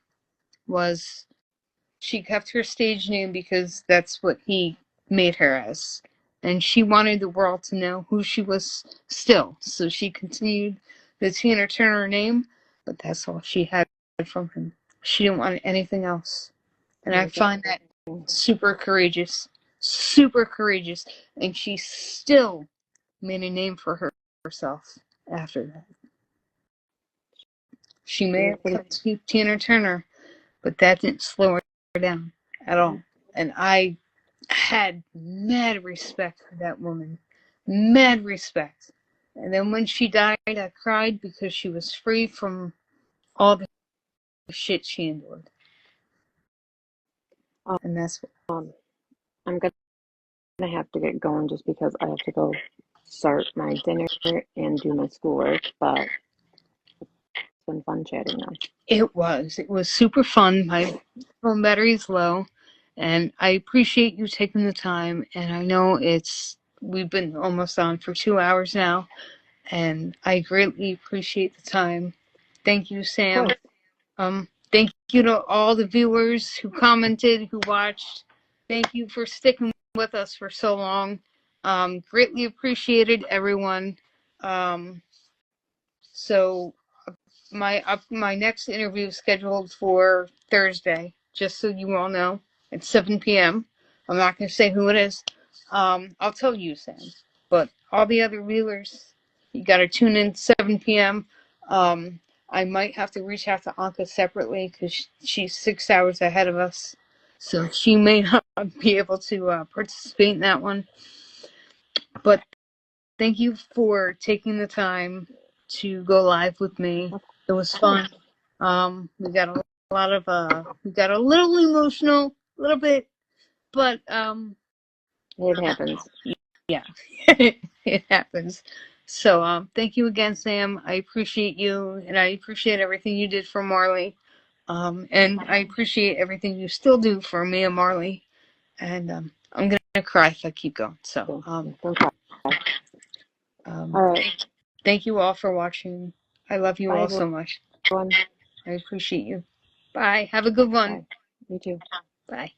was she kept her stage name because that's what he made her as. And she wanted the world to know who she was still. So she continued the Tina Turner name, but that's all she had from him. She didn't want anything else. And I find that super courageous. Super courageous. And she still made a name for herself after that. She may have kept Tina Turner, but that didn't slow her down at all. And I had mad respect for that woman. Mad respect. And then when she died, I cried because she was free from all the shit she endured. And that's what. I'm gonna have to get going just because I have to go start my dinner and do my schoolwork, but it's been fun chatting now. It was super fun. My phone battery's low, and I appreciate you taking the time. And I know we've been almost on for 2 hours now, and I greatly appreciate the time. Thank you, Sam. Thank you to all the viewers who commented, who watched. Thank you for sticking with us for so long. Greatly appreciated, everyone. So my next interview is scheduled for Thursday, just so you all know, at 7 p.m. I'm not going to say who it is. I'll tell you, Sam. But all the other viewers, you got to tune in 7 p.m. I might have to reach out to Anka separately because she's 6 hours ahead of us. So she may not be able to participate in that one. But thank you for taking the time to go live with me. It was fun. We got a lot of we got a little emotional, a little bit, but it happens. Yeah, it happens. So thank you again, Sam. I appreciate you, and I appreciate everything you did for Marley. And I appreciate everything you still do for me and Marley. And I'm gonna cry if I keep going. So Don't cry. All right. Thank you all for watching. I love you Bye, all so much. everyone. I appreciate you. Bye. Have a good one. Bye. You too. Bye.